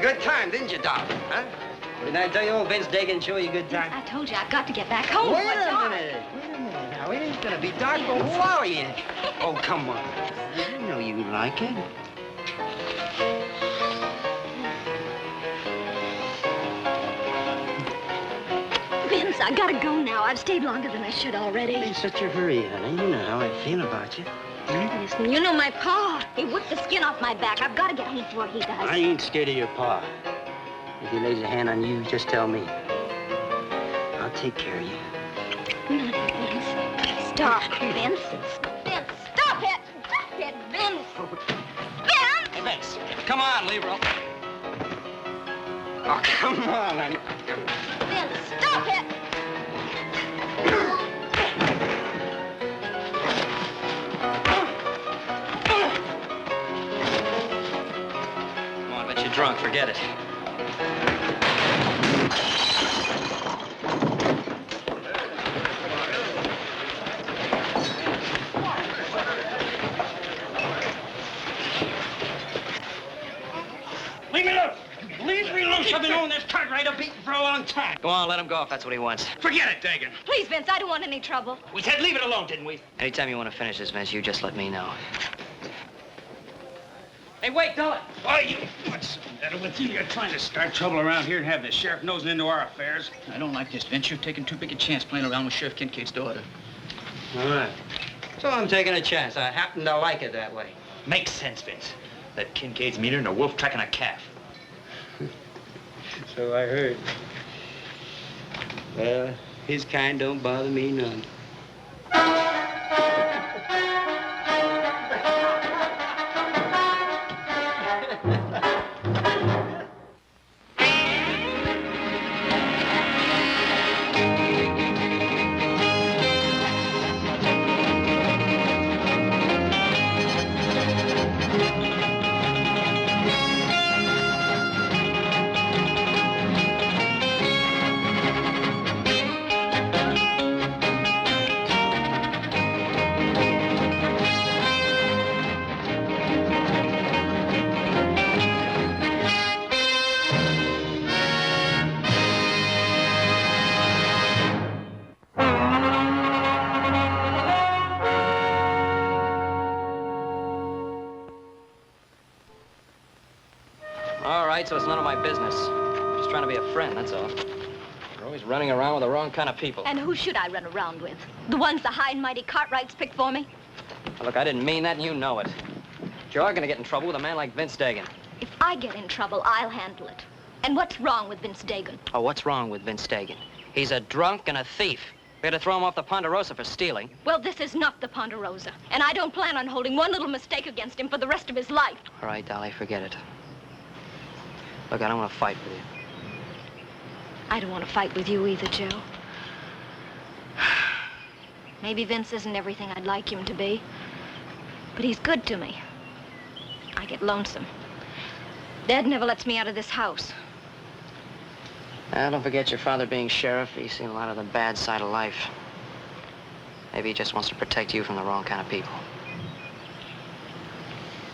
Good time, didn't you, Doc? Huh? Didn't I tell you old Vince Dagan show you a good time? I told you I've got to get back home. Wait What's a on? minute. Now, it ain't gonna be dark, but who are you? Oh, come on. You know you like it. Vince, I gotta go now. I've stayed longer than I should already. In such a hurry, honey. You know how I feel about you. Listen, you know my pa. He whipped the skin off my back. I've got to get home before he does. I ain't scared of your pa. If he lays a hand on you, just tell me. I'll take care of you. Not Vince. Stop, Vince. Vince, stop it. Stop it, Vince. Vince! Hey, Vince, come on, leave her. Oh, come on, honey. Vince, stop it. You're drunk, forget it. Leave me loose! Leave me loose! I've been on this Cartwright a beating for a long time. Go on, let him go if that's what he wants. Forget it, Dagan. Please, Vince, I don't want any trouble. We said leave it alone, didn't we? Anytime you want to finish this, Vince, you just let me know. Hey, wait, Dolly. Why, what's the matter with you? You're trying to start trouble around here and have the sheriff nosing into our affairs. I don't like this, Vince. You're taking too big a chance playing around with Sheriff Kincaid's daughter. All right. So I'm taking a chance. I happen to like it that way. Makes sense, Vince. That Kincaid's meaner than a wolf tracking a calf. So I heard. Well, his kind don't bother me none. so it's none of my business. Just trying to be a friend, that's all. You're always running around with the wrong kind of people. And who should I run around with? The ones the high and mighty Cartwrights picked for me? Look, I didn't mean that, and you know it. But you are going to get in trouble with a man like Vince Dagan. If I get in trouble, I'll handle it. And what's wrong with Vince Dagan? Oh, what's wrong with Vince Dagan? He's a drunk and a thief. We had to throw him off the Ponderosa for stealing. Well, this is not the Ponderosa, and I don't plan on holding one little mistake against him for the rest of his life. All right, Dolly, forget it. Look, I don't want to fight with you. I don't want to fight with you either, Joe. Maybe Vince isn't everything I'd like him to be, but he's good to me. I get lonesome. Dad never lets me out of this house. Don't forget your father being sheriff. He's seen a lot of the bad side of life. Maybe he just wants to protect you from the wrong kind of people.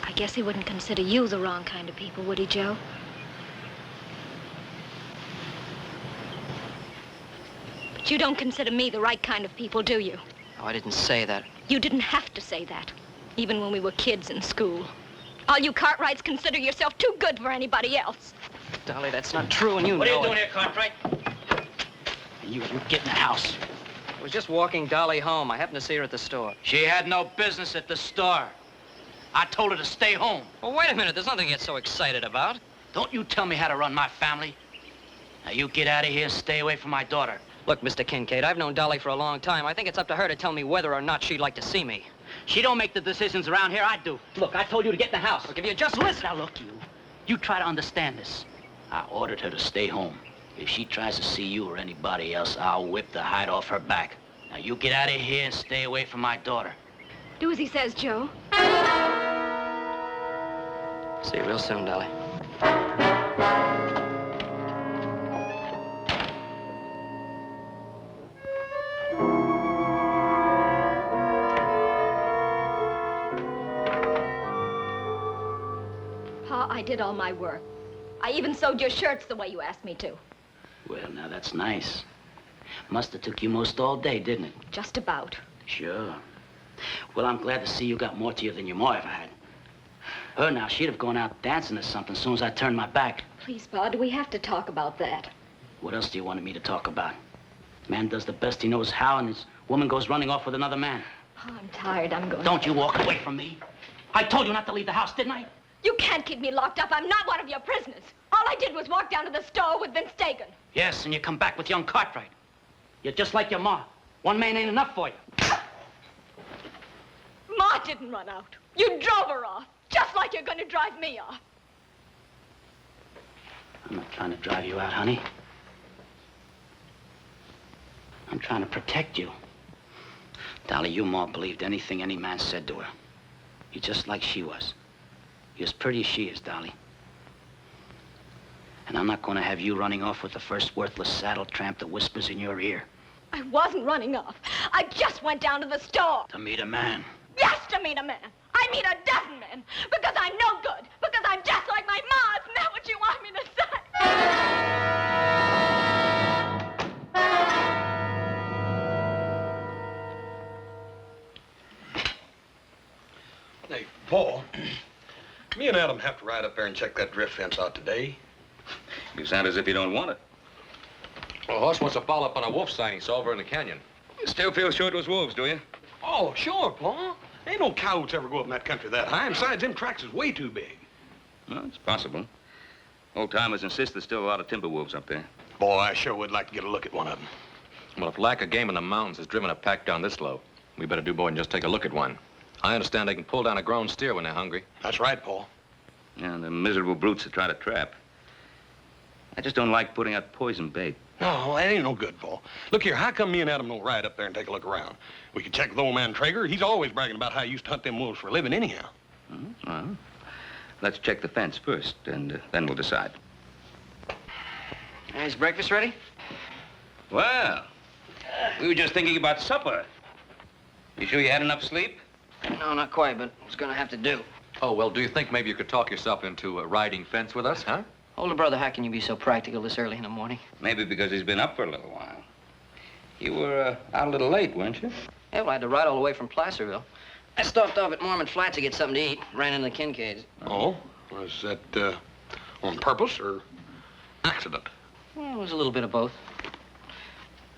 I guess he wouldn't consider you the wrong kind of people, would he, Joe? But you don't consider me the right kind of people, do you? Oh, I didn't say that. You didn't have to say that, even when we were kids in school. All you Cartwrights consider yourself too good for anybody else. Dolly, that's not true, and you know What are you it. doing here, Cartwright? You get in the house. I was just walking Dolly home. I happened to see her at the store. She had no business at the store. I told her to stay home. Well, wait a minute. There's nothing to get so excited about. Don't you tell me how to run my family. Now, you get out of here and stay away from my daughter. Look, Mr. Kincaid, I've known Dolly for a long time. I think it's up to her to tell me whether or not she'd like to see me. She don't make the decisions around here, I do. Look, I told you to get in the house. Look, if you just listen. Now, look, you try to understand this. I ordered her to stay home. If she tries to see you or anybody else, I'll whip the hide off her back. Now, you get out of here and stay away from my daughter. Do as he says, Joe. See you real soon, Dolly. Pa, I did all my work. I even sewed your shirts the way you asked me to. Well, now, that's nice. Must have took you most all day, didn't it? Just about. Sure. Well, I'm glad to see you got more to you than your ma ever had. Her now, she'd have gone out dancing or something as soon as I turned my back. Please, Pa, do we have to talk about that? What else do you want me to talk about? Man does the best he knows how, and his woman goes running off with another man. Pa, I'm tired. I'm going. Don't you walk away from me. I told you not to leave the house, didn't I? You can't keep me locked up. I'm not one of your prisoners. All I did was walk down to the store with Vince Dagan. Yes, and you come back with young Cartwright. You're just like your ma. One man ain't enough for you. Ma didn't run out. You drove her off, just like you're going to drive me off. I'm not trying to drive you out, honey. I'm trying to protect you. Dolly, your ma believed anything any man said to her. You're just like she was. You're as pretty as she is, Dolly. And I'm not going to have you running off with the first worthless saddle tramp that whispers in your ear. I wasn't running off. I just went down to the store. To meet a man. Yes, to meet a man. I meet a dozen men. Because I'm no good. Because I'm just like my ma. Isn't that what you want me to say? Hey, Paul, me and Adam have to ride up there and check that drift fence out today. You sound as if you don't want it. Well, Haas wants to follow up on a wolf sighting he saw over in the canyon. You still feel sure it was wolves, do you? Oh, sure, Paul. Ain't no coyotes ever go up in that country that high, and besides, them tracks is way too big. Well, it's possible. Old-timers insist there's still a lot of timber wolves up there. Boy, I sure would like to get a look at one of them. Well, if lack of game in the mountains has driven a pack down this low, we better do more than just take a look at one. I understand they can pull down a grown steer when they're hungry. That's right, Paul. Yeah, the miserable brutes that try to trap. I just don't like putting out poison bait. No, that ain't no good, Paul. Look here, how come me and Adam don't ride up there and take a look around? We could check with old man Traeger. He's always bragging about how he used to hunt them wolves for a living anyhow. Well, let's check the fence first, and then we'll decide. Is breakfast ready? Well, we were just thinking about supper. You sure you had enough sleep? No, not quite, but it's going to have to do. Oh, well, do you think maybe you could talk yourself into riding fence with us, huh? Older brother, how can you be so practical this early in the morning? Maybe because he's been up for a little while. You were out a little late, weren't you? Yeah, well, I had to ride all the way from Placerville. I stopped off at Mormon Flats to get something to eat. Ran into the Kincaids. Oh? Was that, On purpose or accident? Well, it was a little bit of both.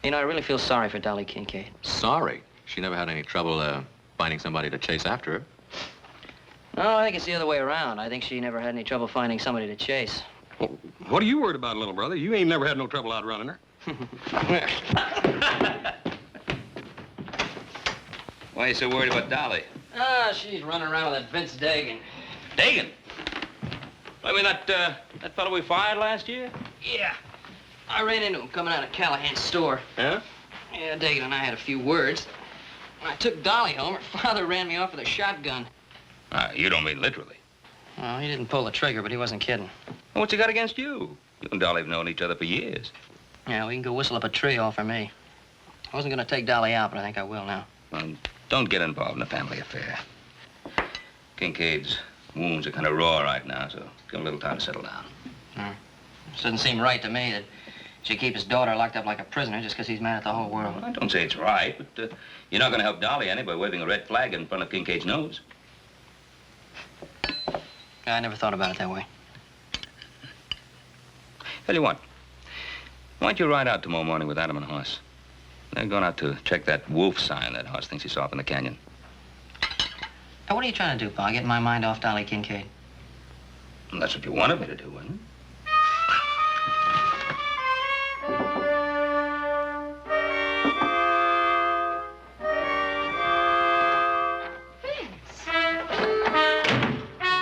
You know, I really feel sorry for Dolly Kincaid. Sorry. She never had any trouble finding somebody to chase after her. No, I think it's the other way around. I think she never had any trouble finding somebody to chase. Well, what are you worried about, little brother? You ain't never had no trouble outrunning her. Why are you so worried about Dolly? Ah, she's running around with that Vince Dagan. Dagan? I mean, that fellow we fired last year? Yeah. I ran into him coming out of Callahan's store. Yeah? Yeah, Dagan and I had a few words. When I took Dolly home, her father ran me off with a shotgun. You don't mean literally. Well, he didn't pull the trigger, but he wasn't kidding. Well, what's he got against you? You and Dolly have known each other for years. Yeah, we can go whistle up a tree all for me. I wasn't going to take Dolly out, but I think I will now. Well, don't get involved in a family affair. Kincaid's wounds are kind of raw right now, so give him a little time to settle down. It doesn't seem right to me that she keep his daughter locked up like a prisoner just because he's mad at the whole world. Well, I don't say it's right, but you're not going to help Dolly any by waving a red flag in front of Kincaid's nose. I never thought about it that way. Tell you what, why don't you ride out tomorrow morning with Adam and Haas? They're going out to check that wolf sign that Haas thinks he saw up in the canyon. Now, what are you trying to do, Pa? Get my mind off Dolly Kincaid? Well, that's what you wanted me to do, wasn't it?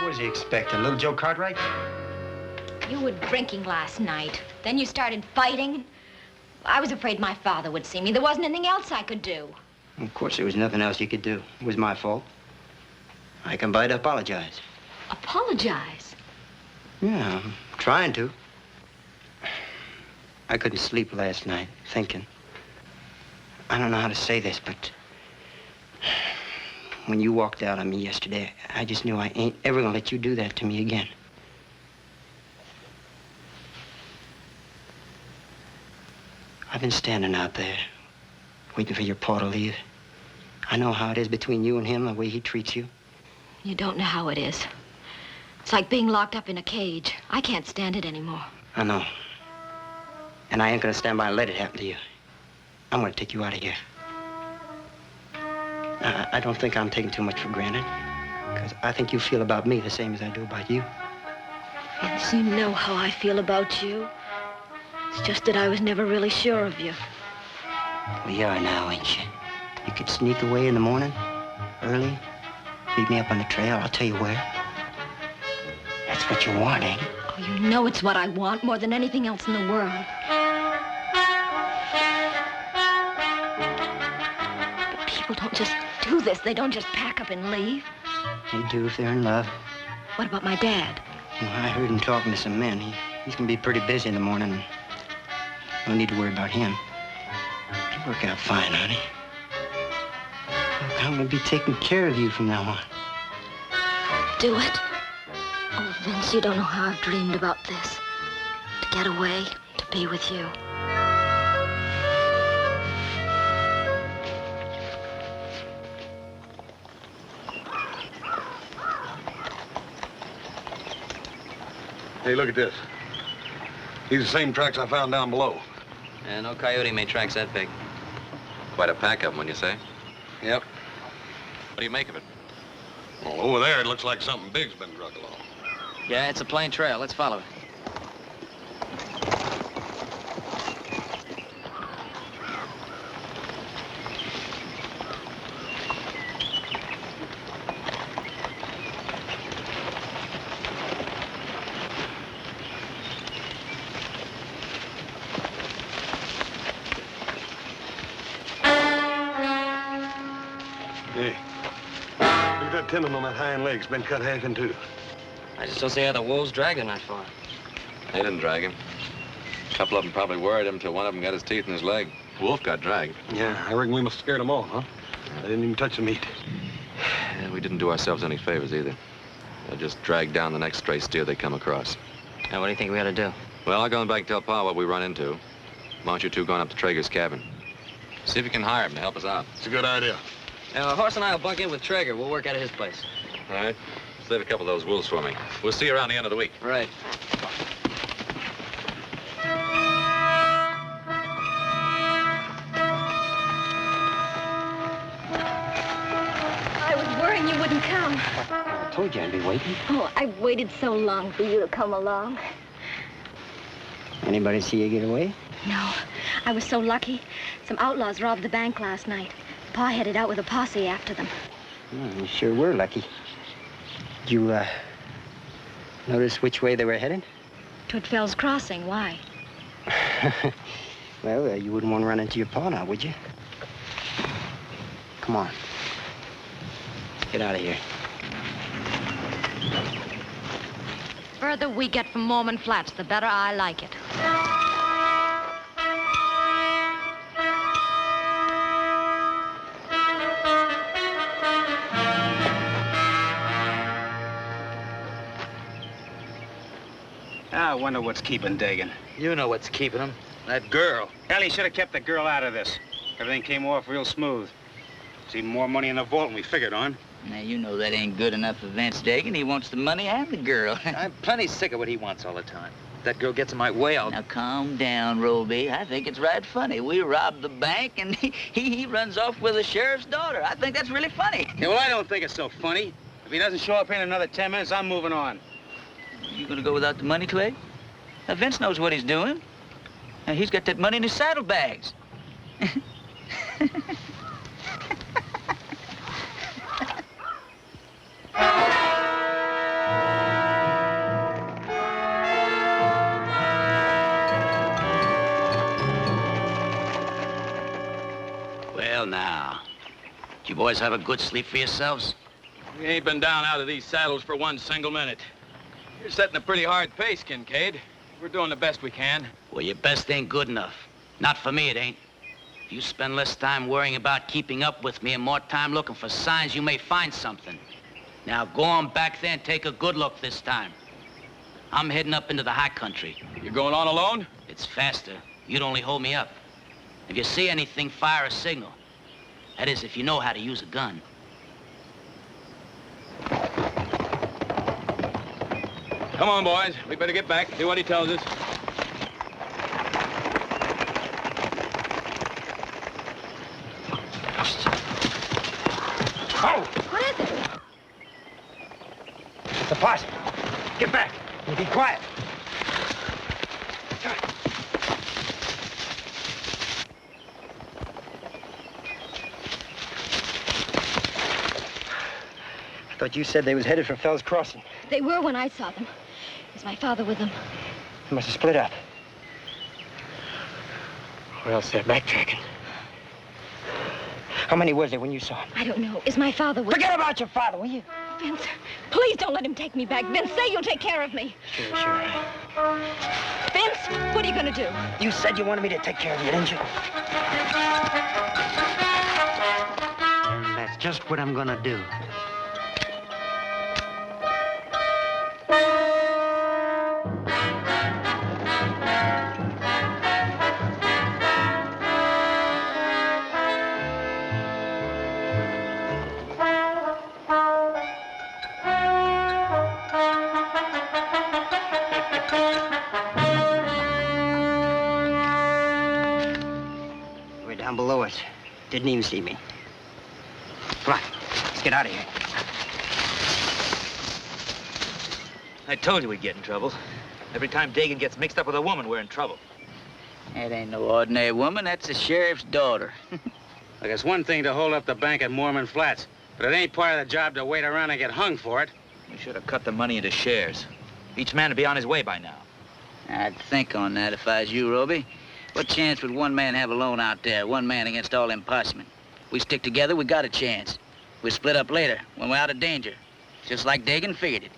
What does he expect, a little Joe Cartwright? You were drinking last night. Then you started fighting. I was afraid my father would see me. There wasn't anything else I could do. Of course, there was nothing else you could do. It was my fault. I come by to apologize. Apologize? Yeah, I'm trying to. I couldn't sleep last night, thinking. I don't know how to say this, but when you walked out on me yesterday, I just knew I ain't ever gonna let you do that to me again. I've been standing out there, waiting for your pa to leave. I know how it is between you and him, the way he treats you. You don't know how it is. It's like being locked up in a cage. I can't stand it anymore. I know. And I ain't gonna stand by and let it happen to you. I'm gonna take you out of here. I don't think I'm taking too much for granted, because I think you feel about me the same as I do about you. Vince, you know how I feel about you. It's just that I was never really sure of you. Well, you are now, ain't you? You could sneak away in the morning, early, meet me up on the trail. I'll tell you where. That's what you want, ain't it? Oh, you know it's what I want more than anything else in the world. But people don't just do this. They don't just pack up and leave. They do if they're in love. What about my dad? Well, I heard him talking to some men. He's gonna be pretty busy in the morning. No need to worry about him. It'll work out fine, honey. Look, I'm gonna be taking care of you from now on. Do it? Oh, Vince, you don't know how I've dreamed about this. To get away, to be with you. Hey, look at this. These are the same tracks I found down below. Yeah, no coyote made tracks that big. Quite a pack of them, when you say. Yep. What do you make of it? Well, over there, it looks like something big's been drug along. Yeah, it's a plain trail. Let's follow it. Hey, look at that tendon on that hind leg. It's been cut half in two. I just don't see how the wolves dragged him that far. They didn't drag him. A couple of them probably worried him till one of them got his teeth in his leg. Wolf got dragged. Yeah, I reckon we must have scared them off, huh? They didn't even touch the meat. And we didn't do ourselves any favors either. They just dragged down the next stray steer they come across. Now, what do you think we ought to do? Well, I'll go back and tell Pa what we run into. Why don't you two go on up to Traeger's cabin? See if you can hire him to help us out. It's a good idea. Now, Horse and I will bunk in with Traeger. We'll work out of his place. All right. Save a couple of those wolves for me. We'll see you around the end of the week. Right. told you I'd be waiting. Oh, I've waited so long for you to come along. Anybody see you get away? No, I was so lucky. Some outlaws robbed the bank last night. Pa headed out with a posse after them. You sure were lucky. Did you, notice which way they were headed? Toward Fell's Crossing. Why? Well, you wouldn't want to run into your pa now, would you? Come on. Get out of here. The further we get from Mormon Flats, the better I like it. I wonder what's keeping Dagan. You know what's keeping him. That girl. Hell, he should have kept the girl out of this. Everything came off real smooth. There's even more money in the vault than we figured on. Now, you know that ain't good enough for Vince Dagan. He wants the money and the girl. I'm plenty sick of what he wants all the time. If that girl gets in my way, I'll... Now, calm down, Roby. I think it's right funny. We robbed the bank, and he runs off with the sheriff's daughter. I think that's really funny. Yeah, well, I don't think it's so funny. If he doesn't show up here in another 10 minutes, I'm moving on. You gonna go without the money, Twig? Now, Vince knows what he's doing. Now, he's got that money in his saddlebags. Well, now, did you boys have a good sleep for yourselves? We ain't been down out of these saddles for one single minute. You're setting a pretty hard pace, Kincaid. We're doing the best we can. Well, your best ain't good enough. Not for me, it ain't. If you spend less time worrying about keeping up with me and more time looking for signs, you may find something. Now, go on back there and take a good look this time. I'm heading up into the high country. You're going on alone? It's faster. You'd only hold me up. If you see anything, fire a signal. That is, if you know how to use a gun. Come on, boys. We better get back, do what he tells us. Oh! What is it? It's a posse. Get back. And be quiet. I thought you said they was headed for Fell's Crossing. They were when I saw them. Is my father with them? They must have split up. Or else they're backtracking. How many was there when you saw him? I don't know. Is my father with Forget about your father, will you? Vince, please don't let him take me back. Vince, say you'll take care of me. Sure. Vince, what are you going to do? You said you wanted me to take care of you, didn't you? And that's just what I'm going to do. Down below us. Didn't even see me. Come on, let's get out of here. I told you we'd get in trouble. Every time Dagan gets mixed up with a woman, we're in trouble. That ain't no ordinary woman. That's the sheriff's daughter. Look, it's one thing to hold up the bank at Mormon Flats, but it ain't part of the job to wait around and get hung for it. We should have cut the money into shares. Each man would be on his way by now. I'd think on that if I was you, Roby. What chance would one man have alone out there? One man against all them possemen. We stick together, we got a chance. We split up later, when we're out of danger. Just like Dagan figured it.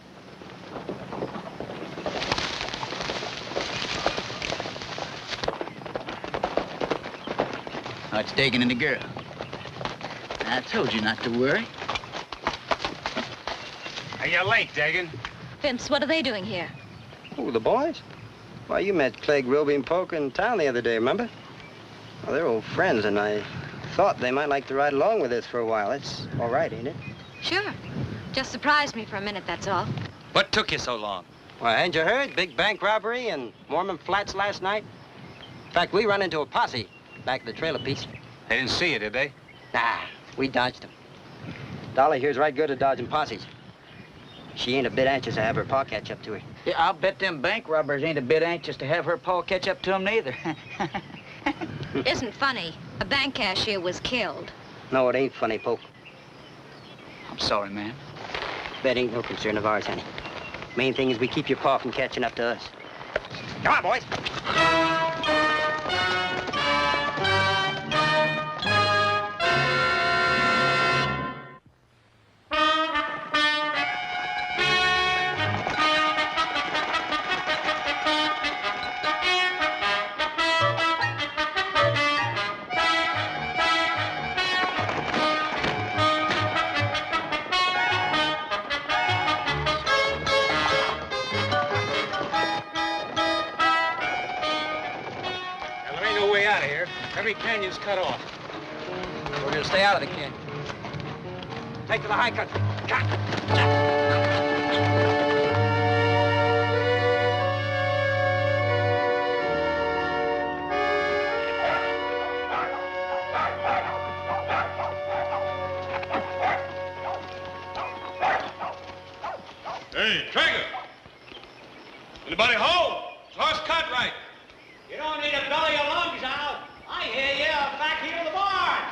Oh, it's Dagan and the girl. I told you not to worry. Hey, you're late, Dagan. Vince, what are they doing here? Oh, the boys? Why, you met Clegg, Roby, and Poker in town the other day, remember? Well, they're old friends, and I thought they might like to ride along with us for a while. That's all right, ain't it? Sure. Just surprised me for a minute, that's all. What took you so long? Well, hadn't you heard? Big bank robbery in Mormon Flats last night. In fact, we run into a posse back at the trailer piece. They didn't see you, did they? Nah, we dodged them. Dolly here's right good at dodging posses. She ain't a bit anxious to have her pa catch up to her. Yeah, I'll bet them bank robbers ain't a bit anxious to have her pa catch up to them neither. Isn't funny. A bank cashier was killed. No, it ain't funny, Poke. I'm sorry, man. That ain't no concern of ours, honey. Main thing is we keep your pa from catching up to us. Come on, boys. Every canyon's cut off. We're gonna stay out of the canyon. Take to the high country. Hey, Traeger! Anybody home? It's Horse Cartwright. You don't need to belly your lungs out. I hear you back here in the barn.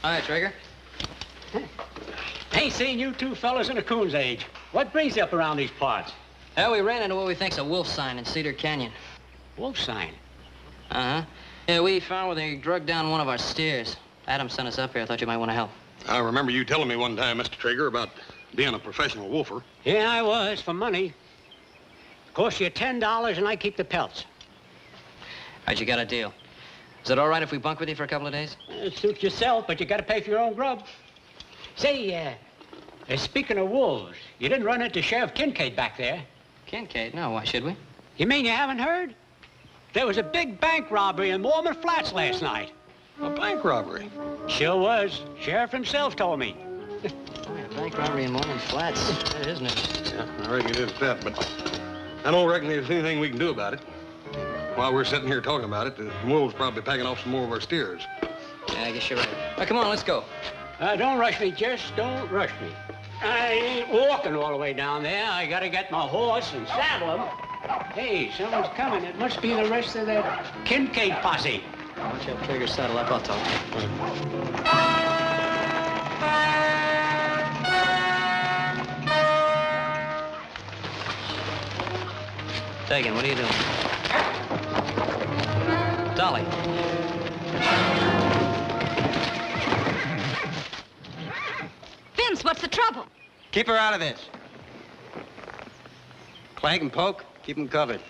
Hi, Traeger. Ain't seen you two fellas in a coon's age. What brings you up around these parts? Well, we ran into what we think's a wolf sign in Cedar Canyon. Wolf sign? Uh-huh. Yeah, we found where they drugged down one of our steers. Adam sent us up here. I thought you might want to help. I remember you telling me one time, Mr. Traeger, about being a professional wolfer. Yeah, I was, for money. Cost you $10 and I keep the pelts. All right, you got a deal. Is it all right if we bunk with you for a couple of days? It suits yourself, but you got to pay for your own grub. Say, speaking of wolves, you didn't run into Sheriff Kincaid back there. Kincaid? No, why should we? You mean you haven't heard? There was a big bank robbery in Mormon Flats last night. A bank robbery? Sure was. Sheriff himself told me. A bank robbery in Mormon Flats. That is news. Yeah, I reckon it is that, but I don't reckon there's anything we can do about it. While we're sitting here talking about it, the wolves probably packing off some more of our steers. Yeah, I guess you're right. Now, come on, let's go. Don't rush me, just don't rush me. I ain't walking all the way down there. I gotta get my horse and saddle him. Hey, someone's coming. It must be the rest of that Kincaid posse. Why don't you have Traeger saddle up? I'll talk to him. Dagan, what are you doing? Dolly. Vince, what's the trouble? Keep her out of this. Clank and Poke, keep them covered.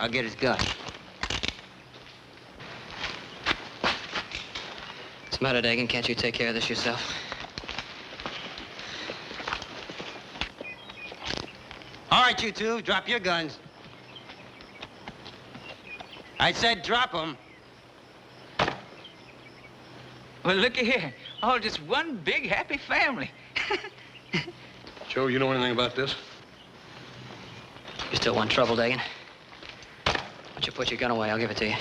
I'll get his gun. What's the matter, Dagan? Can't you take care of this yourself? All right, you two, drop your guns. I said drop them. Well, looky here. All just one big happy family. Joe, you know anything about this? You still want trouble, Dagan? Why don't you put your gun away? I'll give it to you.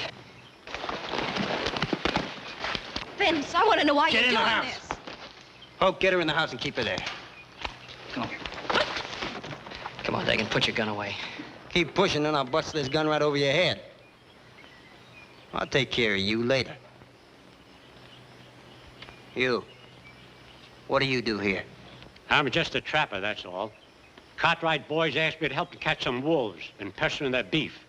Vince, I want to know why Get you're in the doing house. this. Poke, get her in the house and keep her there. Come on, Dagan, put your gun away. Keep pushing, then I'll bust this gun right over your head. I'll take care of you later. You. What do you do here? I'm just a trapper, that's all. Cartwright boys asked me to help to catch some wolves and pestering their beef.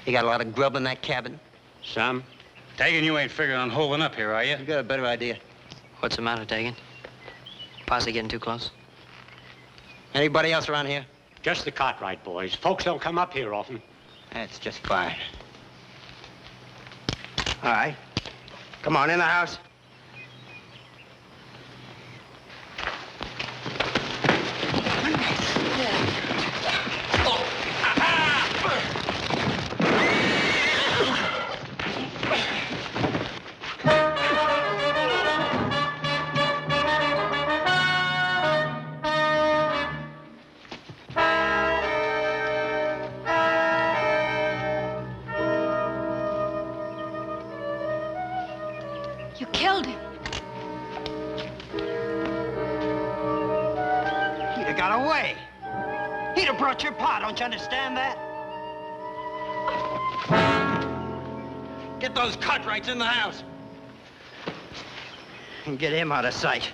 You got a lot of grub in that cabin? Some. Dagan, you ain't figuring on holding up here, are you? You got a better idea. What's the matter, Dagan? Posse getting too close? Anybody else around here? Just the Cartwright boys. Folks don't come up here often. That's just fine. All right. Come on, in the house. You killed him. He'd have got away. He'd have brought your pa, don't you understand that? Get those Cartwrights in the house. And get him out of sight.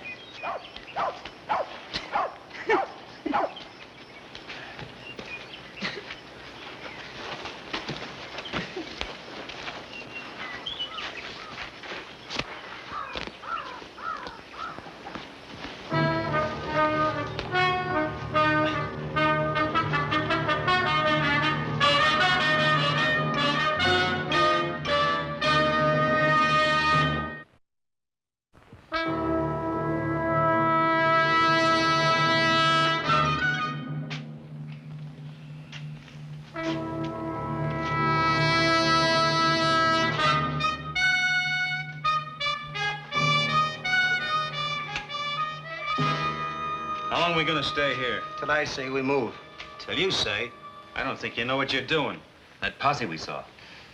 How long are we gonna stay here? Till I say we move. Till you say? I don't think you know what you're doing. That posse we saw.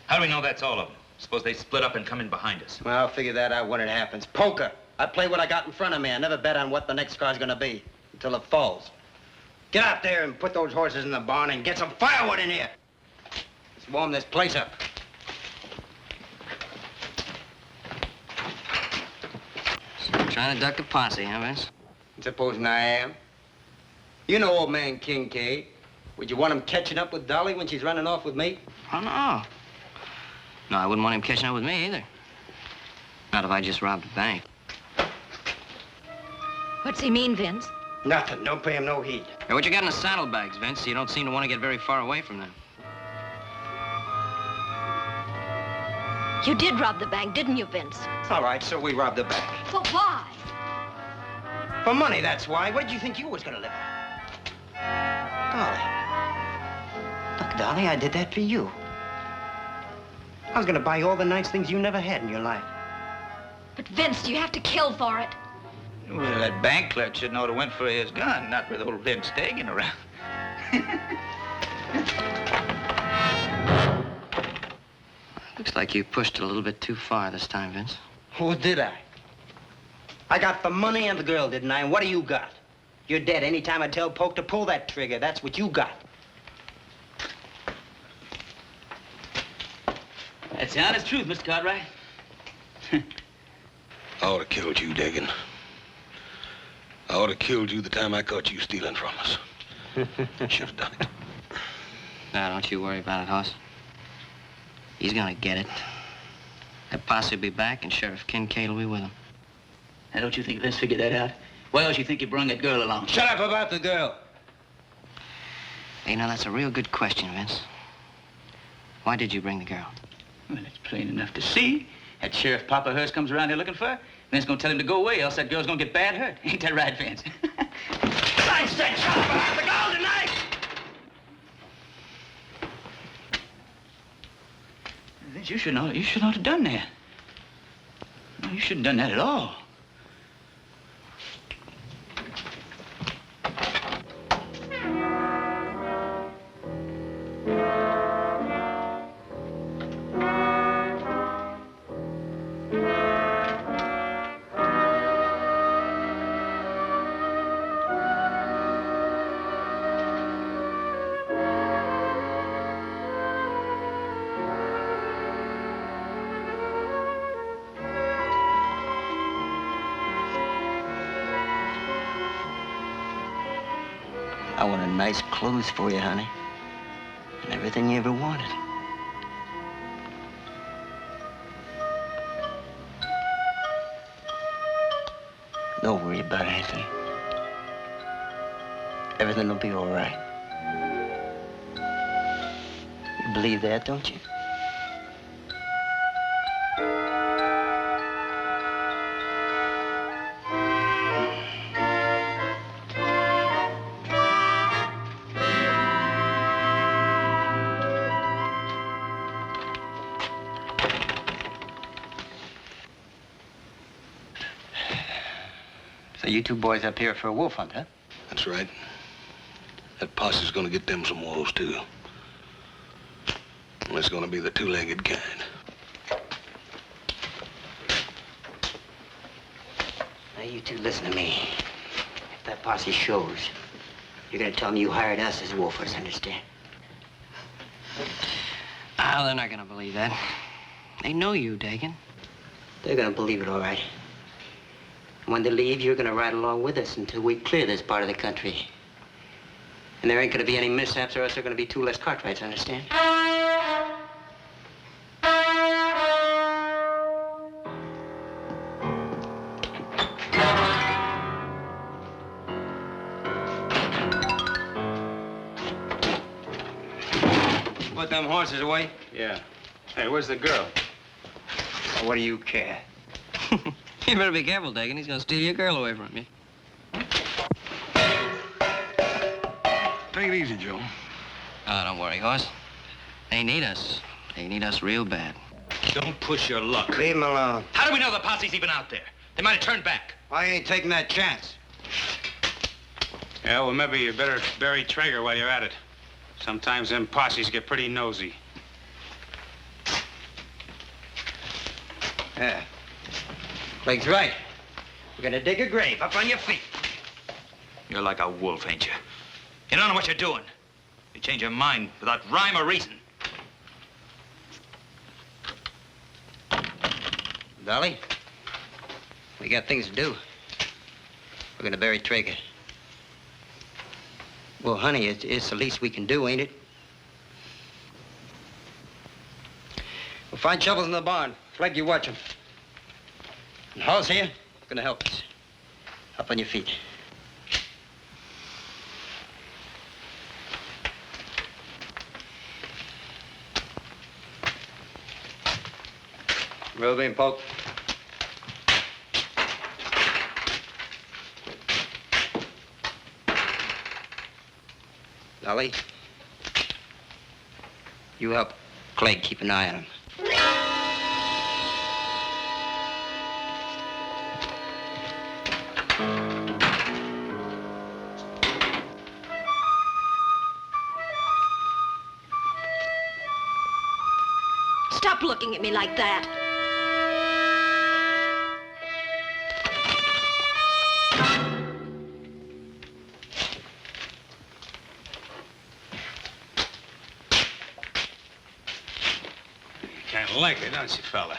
How do we know that's all of them? Suppose they split up and come in behind us. Well, I'll figure that out when it happens. Poker. I play what I got in front of me. I never bet on what the next car's gonna be until it falls. Get out there and put those horses in the barn and get some firewood in here. Let's warm this place up. So you're trying to duck a posse, huh, Vince? Supposing I am. You know old man Kincaid. Would you want him catching up with Dolly when she's running off with me? Oh, no. No, I wouldn't want him catching up with me either. Not if I just robbed a bank. What's he mean, Vince? Nothing. Don't pay him no heed. Hey, what you got in the saddlebags, Vince? You don't seem to want to get very far away from them. You did rob the bank, didn't you, Vince? All right, so we robbed the bank. But why? For money, that's why. What did you think you was gonna live on? Dolly. Look, Dolly, I did that for you. I was gonna buy you all the nice things you never had in your life. But Vince, do you have to kill for it? Well, that bank clerk should know to went for his gun, not with old Vince Dagan around. Looks like you pushed it a little bit too far this time, Vince. Oh, did I? I got the money and the girl, didn't I? And what do you got? You're dead. Anytime I tell Poke to pull that trigger, that's what you got. That's the honest truth, Mr. Cartwright. I ought to killed you, Dagan. I ought to killed you the time I caught you stealing from us. Should have done it. Now, don't you worry about it, Haas. He's gonna get it. That posse will be back, and Sheriff Kincaid will be with him. Now, don't you think Vince figured that out? Why else you think you brung that girl along? Shut up about the girl. Hey, now, that's a real good question, Vince. Why did you bring the girl? Well, it's plain enough to see. That Sheriff Papa Hearst comes around here looking for her. Vince gonna tell him to go away, else that girl's gonna get bad hurt. Ain't that right, Vince? I said shut up about the girl tonight! Vince, you shouldn't have done that. No, you shouldn't have done that at all. I wanted nice clothes for you, honey. And everything you ever wanted. Don't worry about anything. Everything will be all right. You believe that, don't you? So you two boys up here for a wolf hunt, huh? That's right. That posse's gonna get them some wolves, too. And it's gonna be the two-legged kind. Now, you two listen to me. If that posse shows, you're gonna tell them you hired us as wolfers, understand? Oh, they're not gonna believe that. They know you, Dagan. They're gonna believe it, all right. And when they leave, you're gonna ride along with us until we clear this part of the country. And there ain't gonna be any mishaps, or else there are gonna be 2 less Cartwrights, understand? Put them horses away? Yeah. Hey, where's the girl? Well, what do you care? You better be careful, Dagan. He's gonna steal your girl away from you. Take it easy, Joe. Oh, don't worry, Hoss. They need us. They need us real bad. Don't push your luck. Leave him alone. How do we know the posse's even out there? They might have turned back. I ain't taking that chance. Yeah, well, maybe you better bury Traeger while you're at it. Sometimes them posses get pretty nosy. Yeah. Clegg's right. We're gonna dig a grave up on your feet. You're like a wolf, ain't you? You don't know what you're doing. You change your mind without rhyme or reason. Dolly, we got things to do. We're gonna bury Traeger. Well, honey, it's the least we can do, ain't it? We'll find shovels in the barn. Flag, you watch 'em. And Hall's here, gonna help us. Up on your feet. Real bean poke. Dolly, you help Clegg keep an eye on him. Stop looking at me like that. Kind of like it, don't you, fella?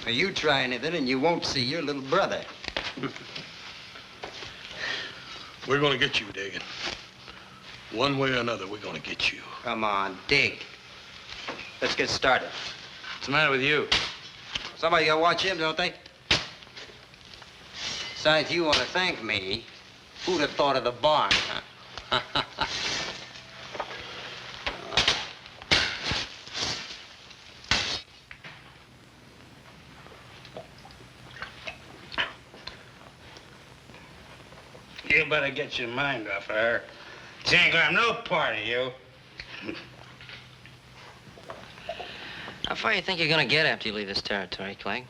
Now, you try anything and you won't see your little brother. We're gonna get you, Dagan. One way or another, we're gonna get you. Come on, dig. Let's get started. What's the matter with you? Somebody gotta watch him, don't they? Besides, you want to thank me. Who'd have thought of the barn, huh? You better get your mind off of her. She ain't gonna have no part of you. How far you think you're gonna get after you leave this territory, Clegg?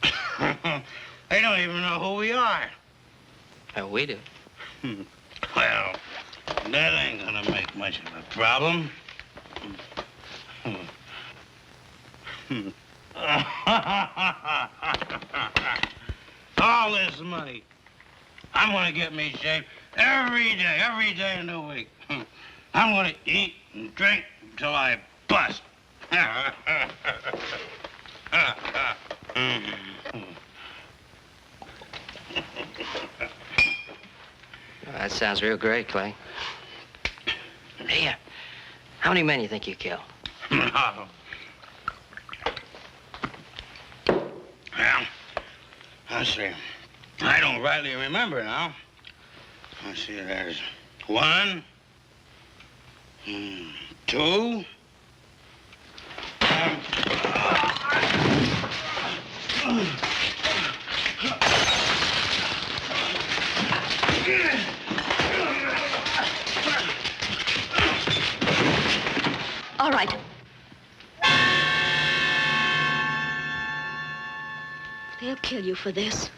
They don't even know who we are. Oh, we do. Well, that ain't gonna make much of a problem. All this money. I'm gonna get me shape every day in the week. I'm gonna eat and drink until I bust. That sounds real great, Clegg. Hey, how many men you think you killed? Well, let's see. I don't rightly remember now. Let's see, there's 1, 2. All right. They'll kill you for this.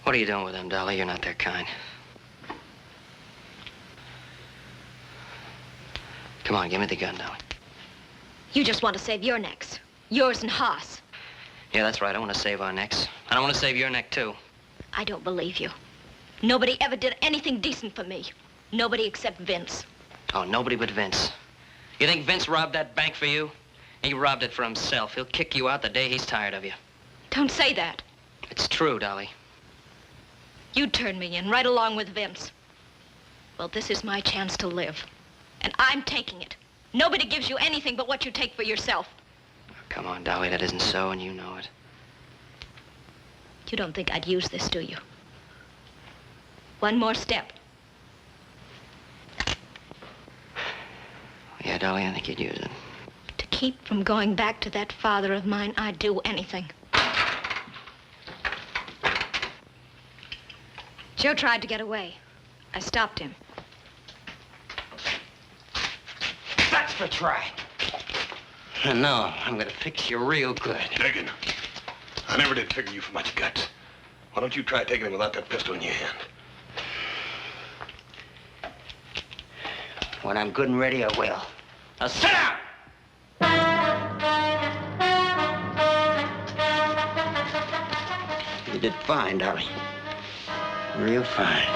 What are you doing with them, Dolly? You're not their kind. Come on, give me the gun, Dolly. You just want to save your necks. Yours and Haas. Yeah, that's right. I want to save our necks. And I want to save your neck, too. I don't believe you. Nobody ever did anything decent for me. Nobody except Vince. Oh, nobody but Vince. You think Vince robbed that bank for you? He robbed it for himself. He'll kick you out the day he's tired of you. Don't say that. It's true, Dolly. You turned me in right along with Vince. Well, this is my chance to live. And I'm taking it. Nobody gives you anything but what you take for yourself. Come on, Dolly, that isn't so, and you know it. You don't think I'd use this, do you? One more step. Yeah, Dolly, I think you'd use it. To keep from going back to that father of mine, I'd do anything. Joe tried to get away. I stopped him. That's for try. And now I'm gonna fix you real good. Diggin'. I never did figure you for much guts. Why don't you try taking it without that pistol in your hand? When I'm good and ready, I will. Now sit down! You did fine, Dolly. Real fine.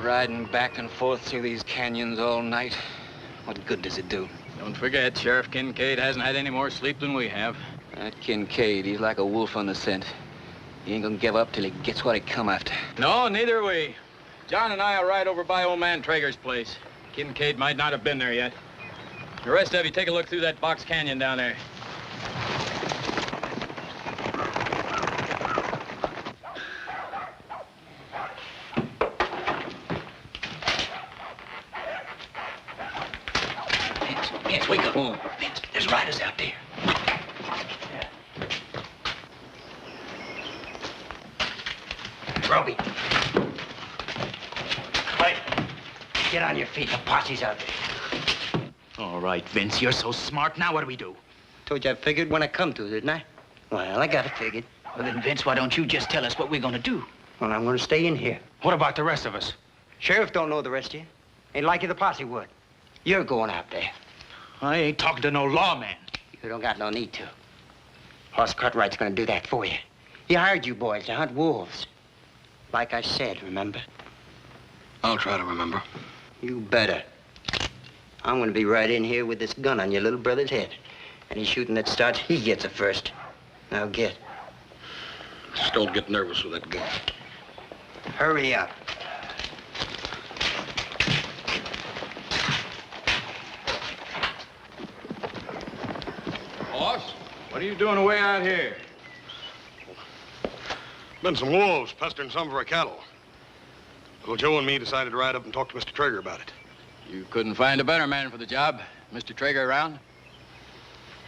Riding back and forth through these canyons all night. What good does it do? Don't forget, Sheriff Kincaid hasn't had any more sleep than we have. That Kincaid, he's like a wolf on the scent. He ain't gonna give up till he gets what he come after. No, neither are we. John and I will ride over by old man Traeger's place. Kincaid might not have been there yet. The rest of you take a look through that box canyon down there. Vince, wake up. Vince, there's riders out there. Roby. Wait. Get on your feet. The posse's out there. All right, Vince, you're so smart. Now what do we do? Told you I figured when I come to, didn't I? Well, I got it figured. Well, then, Vince, why don't you just tell us what we're gonna do? Well, I'm gonna stay in here. What about the rest of us? Sheriff don't know the rest of you. Ain't like you the posse would. You're going out there. I ain't talking to no lawman. You don't got no need to. Hoss Cartwright's gonna do that for you. He hired you boys to hunt wolves. Like I said, remember? I'll try to remember. You better. I'm gonna be right in here with this gun on your little brother's head. Any shooting that starts, he gets it first. Now get. Just don't get nervous with that gun. Hurry up. Boss, what are you doing away out here? Been some wolves pestering some of our cattle. Well, Joe and me decided to ride up and talk to Mr. Traeger about it. You couldn't find a better man for the job. Mr. Traeger around?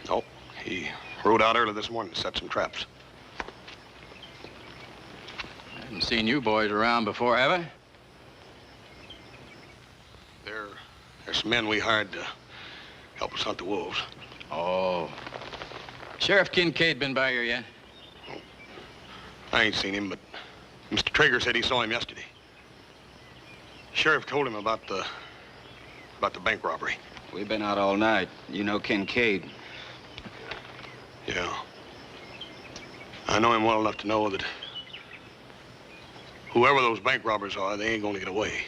Nope. He rode out early this morning to set some traps. I haven't seen you boys around before, have I? There's some men we hired to help us hunt the wolves. Oh. Sheriff Kincaid been by here yet? I ain't seen him, but Mr. Traeger said he saw him yesterday. Sheriff told him about the bank robbery. We've been out all night. You know Kincaid. Yeah. I know him well enough to know that whoever those bank robbers are, they ain't gonna get away.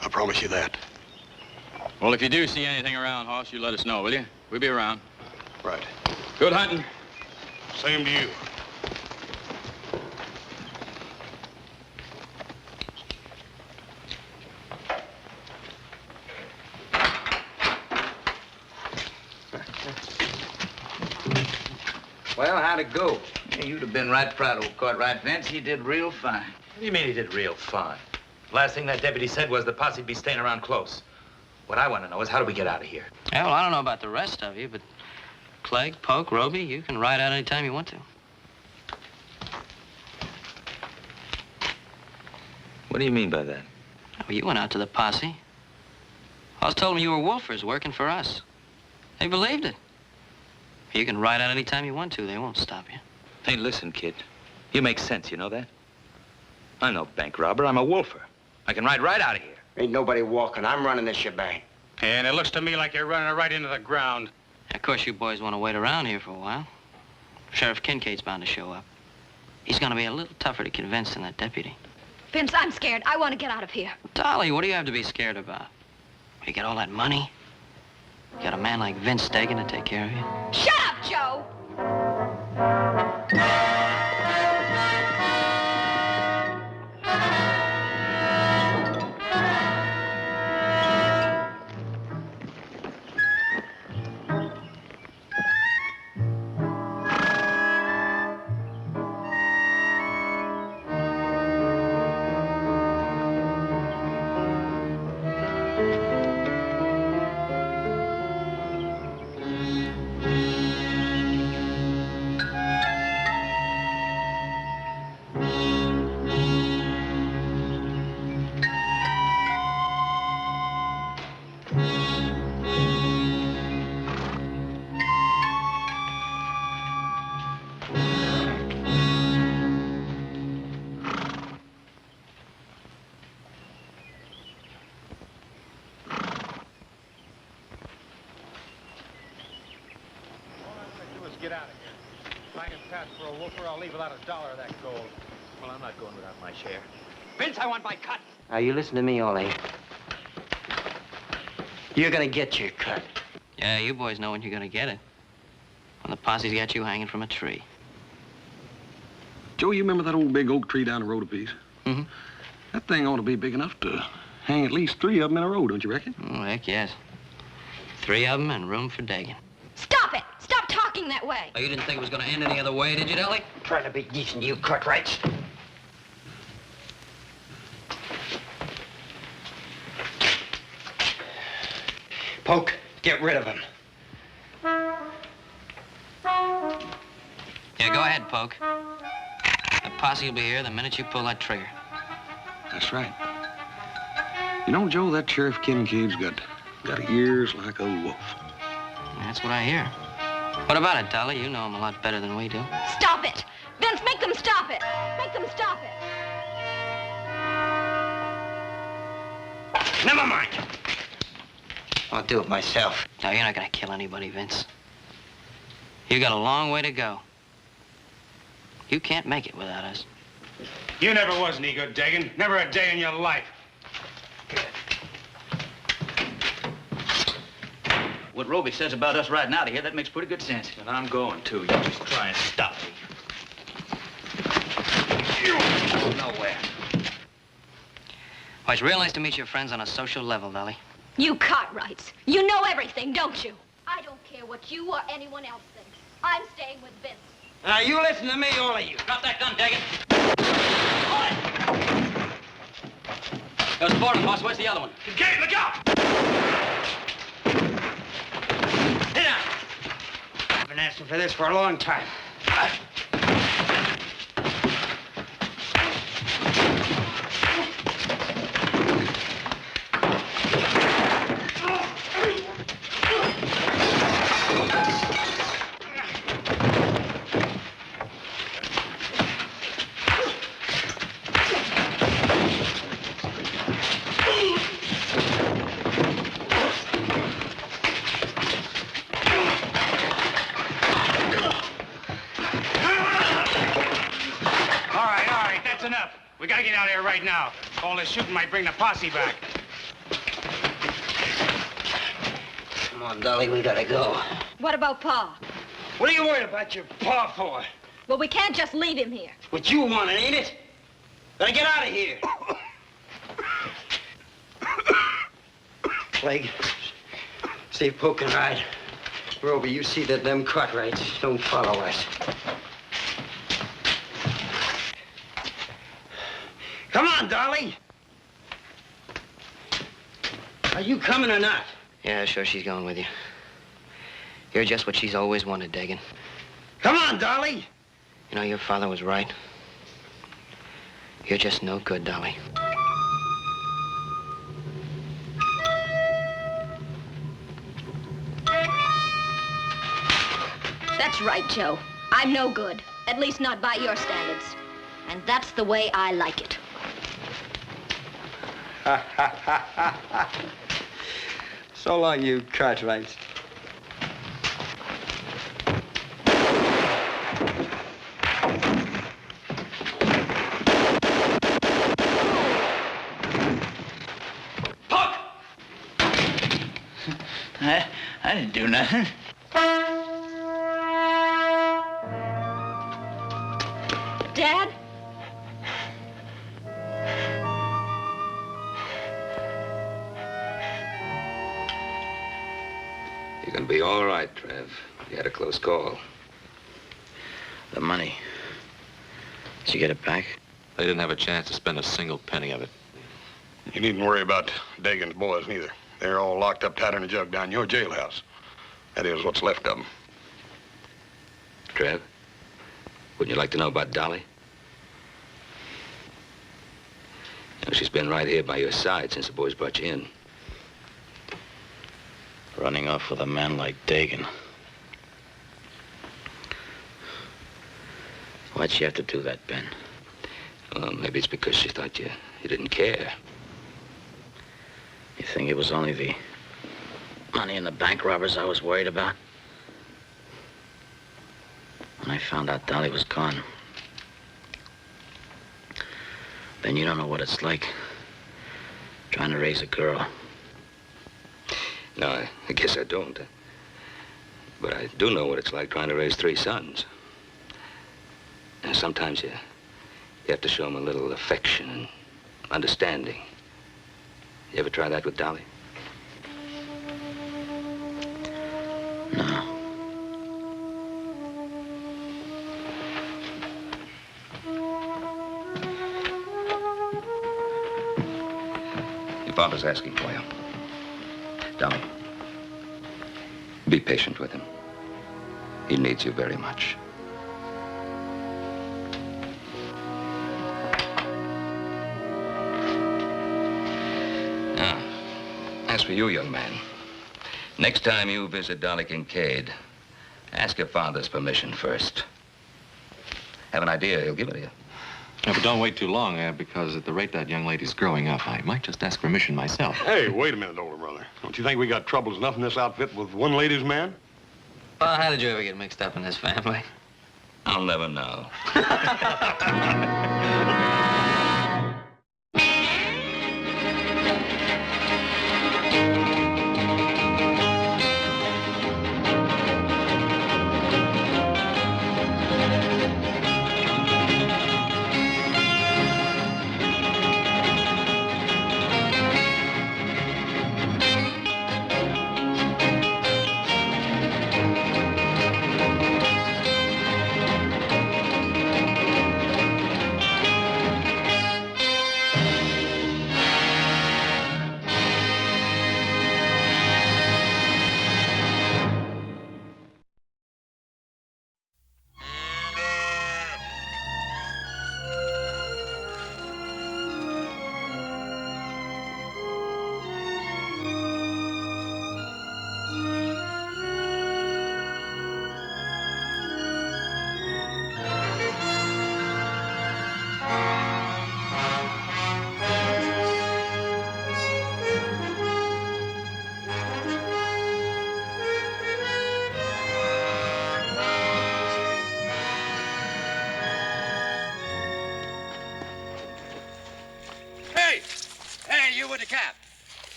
I promise you that. Well, if you do see anything around, Hoss, you let us know, will you? We'll be around. Right. Good hunting. Same to you. Well, how'd it go? Hey, you'd have been right proud of Cartwright, Vince. He did real fine. What do you mean he did real fine? Last thing that deputy said was the posse'd be staying around close. What I want to know is how do we get out of here? Yeah, well, I don't know about the rest of you, but Clegg, Polk, Roby, you can ride out anytime you want to. What do you mean by that? Well, you went out to the posse. I was told them you were wolfers working for us. They believed it. You can ride out anytime you want to. They won't stop you. Hey, listen, kid. You make sense, you know that? I'm no bank robber. I'm a wolfer. I can ride right out of here. Ain't nobody walking. I'm running this shebang. And it looks to me like you're running it right into the ground. Of course, you boys want to wait around here for a while. Sheriff Kincaid's bound to show up. He's going to be a little tougher to convince than that deputy. Vince, I'm scared. I want to get out of here. Dolly, what do you have to be scared about? You got all that money? You got a man like Vince Dagan to take care of you? Shut up, Joe! Get out of here. If I can pass for a wolfer, I'll leave without $1 of that gold. Well, I'm not going without my share. Vince, I want my cut. Now, you listen to me, Ollie. You're gonna get your cut. Yeah, you boys know when you're going to get it. When the posse's got you hanging from a tree. Joe, you remember that old big oak tree down the road a piece? Mm-hmm. That thing ought to be big enough to hang at least 3 of them in a row, don't you reckon? Oh, heck yes. 3 of them and room for Dagan. Stop it! Stop talking that way! Oh, you didn't think it was going to end any other way, did you, Dolly? Trying to be decent, you Cartwrights. Poke, get rid of him. Yeah, go ahead, Poke. The posse will be here the minute you pull that trigger. That's right. You know, Joe, that Sheriff Kincaid's got ears like a wolf. That's what I hear. What about it, Dolly? You know him a lot better than we do. Stop it! Vince, make them stop it! Make them stop it! Never mind. I'll do it myself. No, you're not going to kill anybody, Vince. You got a long way to go. You can't make it without us. You never was any good, Dagan. Never a day in your life. What Roby says about us riding out of here, that makes pretty good sense. And I'm going to. You just try and stop me. Nowhere. Well, it's real nice to meet your friends on a social level, Dolly. You Cartwrights. You know everything, don't you? I don't care what you or anyone else thinks. I'm staying with Vince. Now, you listen to me, all of you. Drop that gun, Dagan. There's 4 of them, boss. Where's the other one? Kincaid, look out! Sit down. I've been asking for this for a long time. We gotta get out of here right now. All this shooting might bring the posse back. Come on, Dolly, we gotta go. What about Pa? What are you worried about your pa for? Well, we can't just leave him here. What you wanted, ain't it? Better get out of here. Clegg, see if Poke can ride. Roby, you see that them Cartwrights don't follow us. Come on, Dolly. Are you coming or not? Yeah, sure, she's going with you. You're just what she's always wanted, Dagan. Come on, Dolly. You know, your father was right. You're just no good, Dolly. That's right, Joe. I'm no good. At least not by your standards. And that's the way I like it. So long, you Cartwrights. I didn't do nothing. Dad? You're gonna be all right, Trev. You had a close call. The money. Did you get it back? They didn't have a chance to spend a single penny of it. You needn't worry about Dagan's boys, neither. They're all locked up tight in a jug down your jailhouse. That is what's left of them. Trev, wouldn't you like to know about Dolly? You know, she's been right here by your side since the boys brought you in. Running off with a man like Dagan. Why'd she have to do that, Ben? Well, maybe it's because she thought you didn't care. You think it was only the money and the bank robbers I was worried about? When I found out Dolly was gone, Ben, you don't know what it's like trying to raise a girl. No, I guess I don't. But I do know what it's like trying to raise 3 sons. And sometimes you have to show them a little affection and understanding. You ever try that with Dolly? No. Your father's asking for you. Dolly, be patient with him. He needs you very much. Now, as for you, young man, next time you visit Dolly Kincaid, ask your father's permission first. Have an idea, he'll give it to you. Yeah, but don't wait too long, because at the rate that young lady's growing up, I might just ask permission myself. Hey, wait a minute, older brother. Don't you think we got troubles enough in this outfit with one ladies' man? Well, how did you ever get mixed up in this family? I'll never know.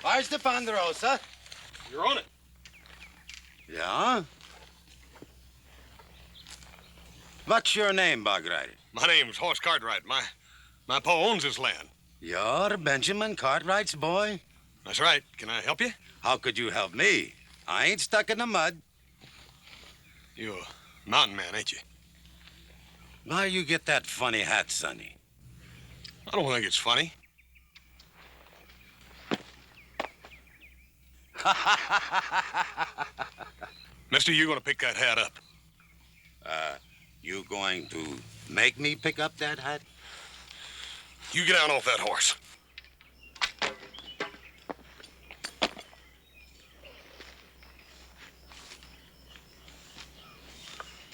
Where's the Ponderosa? You're on it. Yeah? What's your name, Bogrider? My name's Horse Cartwright. My pa owns this land. You're Benjamin Cartwright's boy? That's right. Can I help you? How could you help me? I ain't stuck in the mud. You're a mountain man, ain't you? Why you get that funny hat, Sonny? I don't think it's funny. Mister, you're gonna pick that hat up. You going to make me pick up that hat? You get down off that horse.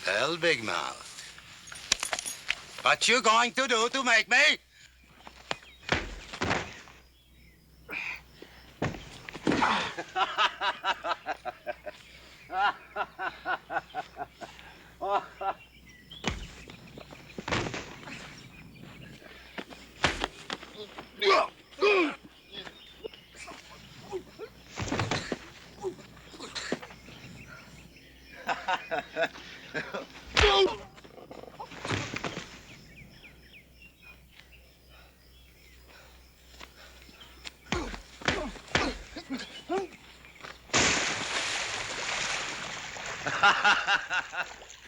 Well, Big Mouth. What you going to do to make me?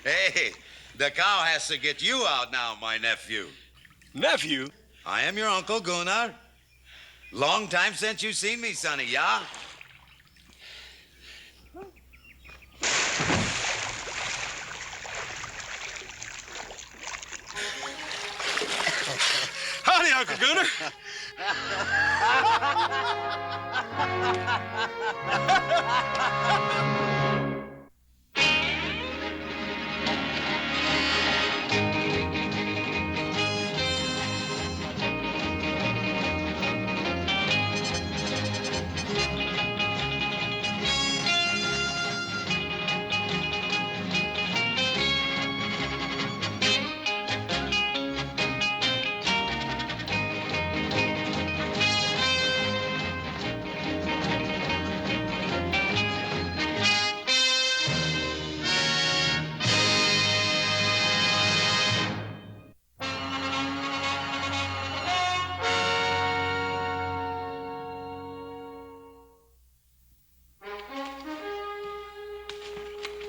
Hey, the cow has to get you out now, my nephew. Nephew? I am your Uncle Gunnar. Long time since you seen me, sonny, yeah? Howdy, Uncle Gunnar.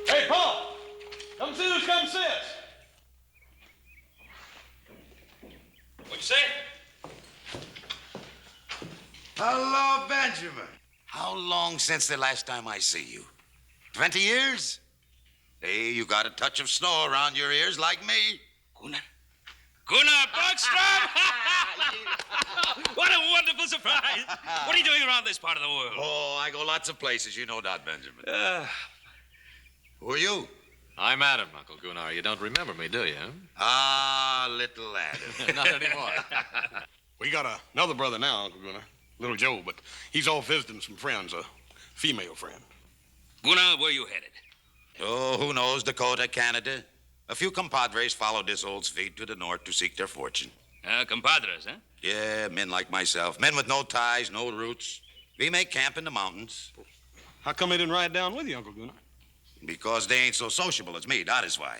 Hey, Paul! Come see who's come since. What'd you say? Hello, Benjamin. How long since the last time I see you? 20 years? Hey, you got a touch of snow around your ears like me. Gunnar Buckstrom! What a wonderful surprise. What are you doing around this part of the world? Oh, I go lots of places. You know that, Benjamin. Who are you? I'm Adam, Uncle Gunnar. You don't remember me, do you? Ah, little Adam. Not anymore. We got another brother now, Uncle Gunnar. Little Joe, but he's off visiting some friends, a female friend. Gunnar, where you headed? Oh, who knows? Dakota, Canada. A few compadres followed this old feet to the north to seek their fortune. Compadres, huh? Yeah, men like myself. Men with no ties, no roots. We make camp in the mountains. How come they didn't ride down with you, Uncle Gunnar? Because they ain't so sociable as me, that is why.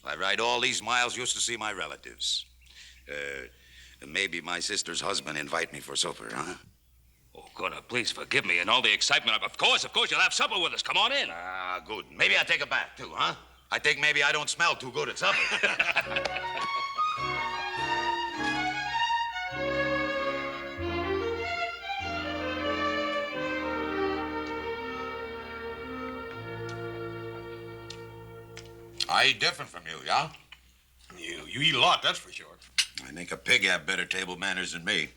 I ride all these miles just to see my relatives. Maybe my sister's husband invite me for supper, huh? Oh, Gunnar, please forgive me and all the excitement. Of course, you'll have supper with us. Come on in. Ah, good. Maybe I take a bath, too, huh? I think maybe I don't smell too good at supper. I eat different from you, yeah? You eat a lot, that's for sure. I think a pig have better table manners than me.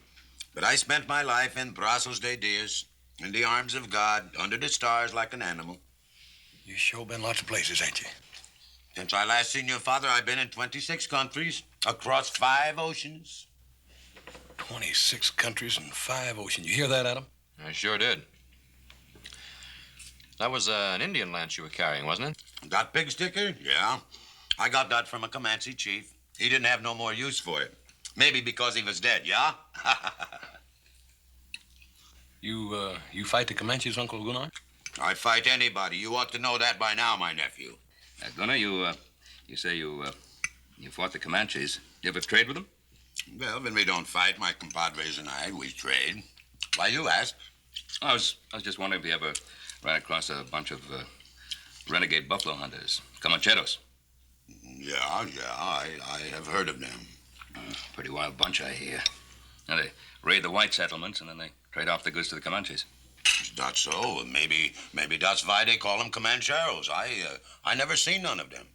But I spent my life in brazos de Dios, in the arms of God, under the stars like an animal. You sure been lots of places, ain't you? Since I last seen your father, I've been in 26 countries, across 5 oceans. 26 countries and 5 oceans. You hear that, Adam? I sure did. That was an Indian lance you were carrying, wasn't it? That big sticker? Yeah. I got that from a Comanche chief. He didn't have no more use for it. Maybe because he was dead, yeah? You fight the Comanches, Uncle Gunnar? I fight anybody. You ought to know that by now, my nephew. Gunnar, you say you fought the Comanches. You ever trade with them? Well, when we don't fight, my compadres and I, we trade. Why you ask? I was just wondering if you ever ran across a bunch of renegade buffalo hunters, Comancheros. Yeah, I have heard of them. Pretty wild bunch, I hear. Now, they raid the white settlements, and then they trade off the goods to the Comanches. That's so. Maybe that's why they call them Comancheros. I never seen none of them.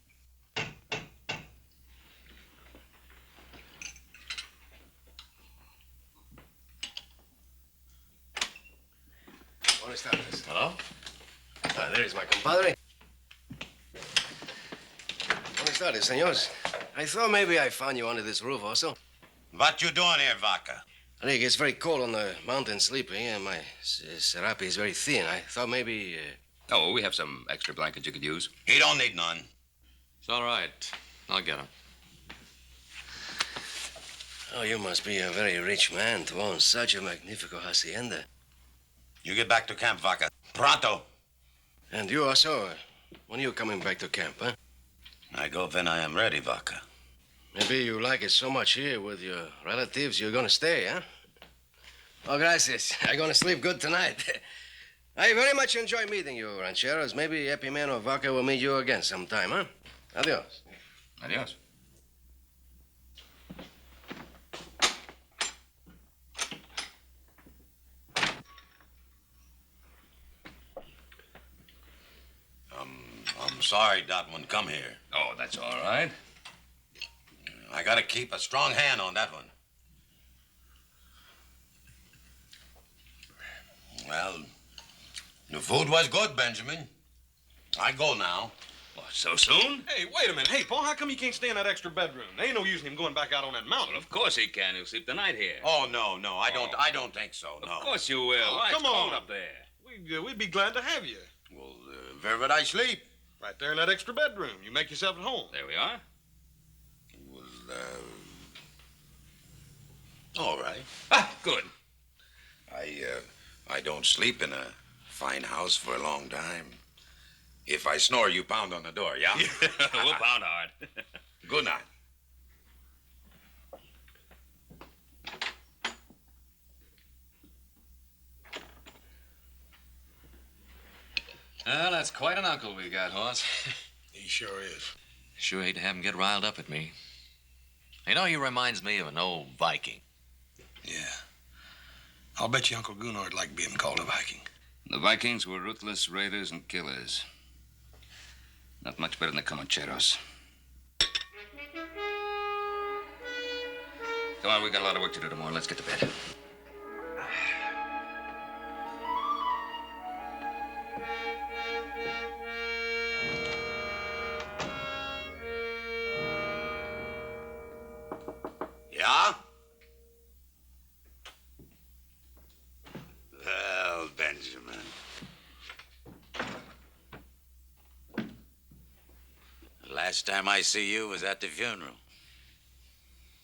Buenas tardes. Hello? There is my compadre. Buenas tardes, senors. I thought maybe I found you under this roof also. What you doing here, Vaca? I think it's very cold on the mountain sleeping, and my serape is very thin. I thought maybe... Oh, we have some extra blankets you could use. He don't need none. It's all right. I'll get him. Oh, you must be a very rich man to own such a magnifico hacienda. You get back to camp, Vaca. Pronto. And you also, when are you coming back to camp, huh? I go when I am ready, Vaca. Maybe you like it so much here with your relatives, you're gonna stay, huh? Oh, gracias. I'm gonna sleep good tonight. I very much enjoy meeting you, rancheros. Maybe Epimeno Vaca will meet you again sometime, huh? Adios. Adios. I'm sorry that one come here. Oh, that's all right. I gotta keep a strong hand on that one. Well, the food was good, Benjamin. I go now. What, so soon? Hey, wait a minute. Hey, Paul, how come you can't stay in that extra bedroom? There ain't no use in him going back out on that mountain. Well, of course he can. He'll sleep the night here. Oh, no, I don't think so, no. Of course you will. Oh, Why, come it's cold on. up there. We'd be glad to have you. Well, where would I sleep? Right there in that extra bedroom. You make yourself at home. There we are. Well, all right. Ah, good. I don't sleep in a fine house for a long time. If I snore, you pound on the door, yeah? We'll pound hard. Good night. Well, that's quite an uncle we got, Haas. He sure is. Sure hate to have him get riled up at me. You know, he reminds me of an old Viking. Yeah. I'll bet you Uncle Gunnar would like being called a Viking. The Vikings were ruthless raiders and killers. Not much better than the Comancheros. Come on, we got a lot of work to do tomorrow. Let's get to bed. Yeah? Well, Benjamin. Last time I see you was at the funeral.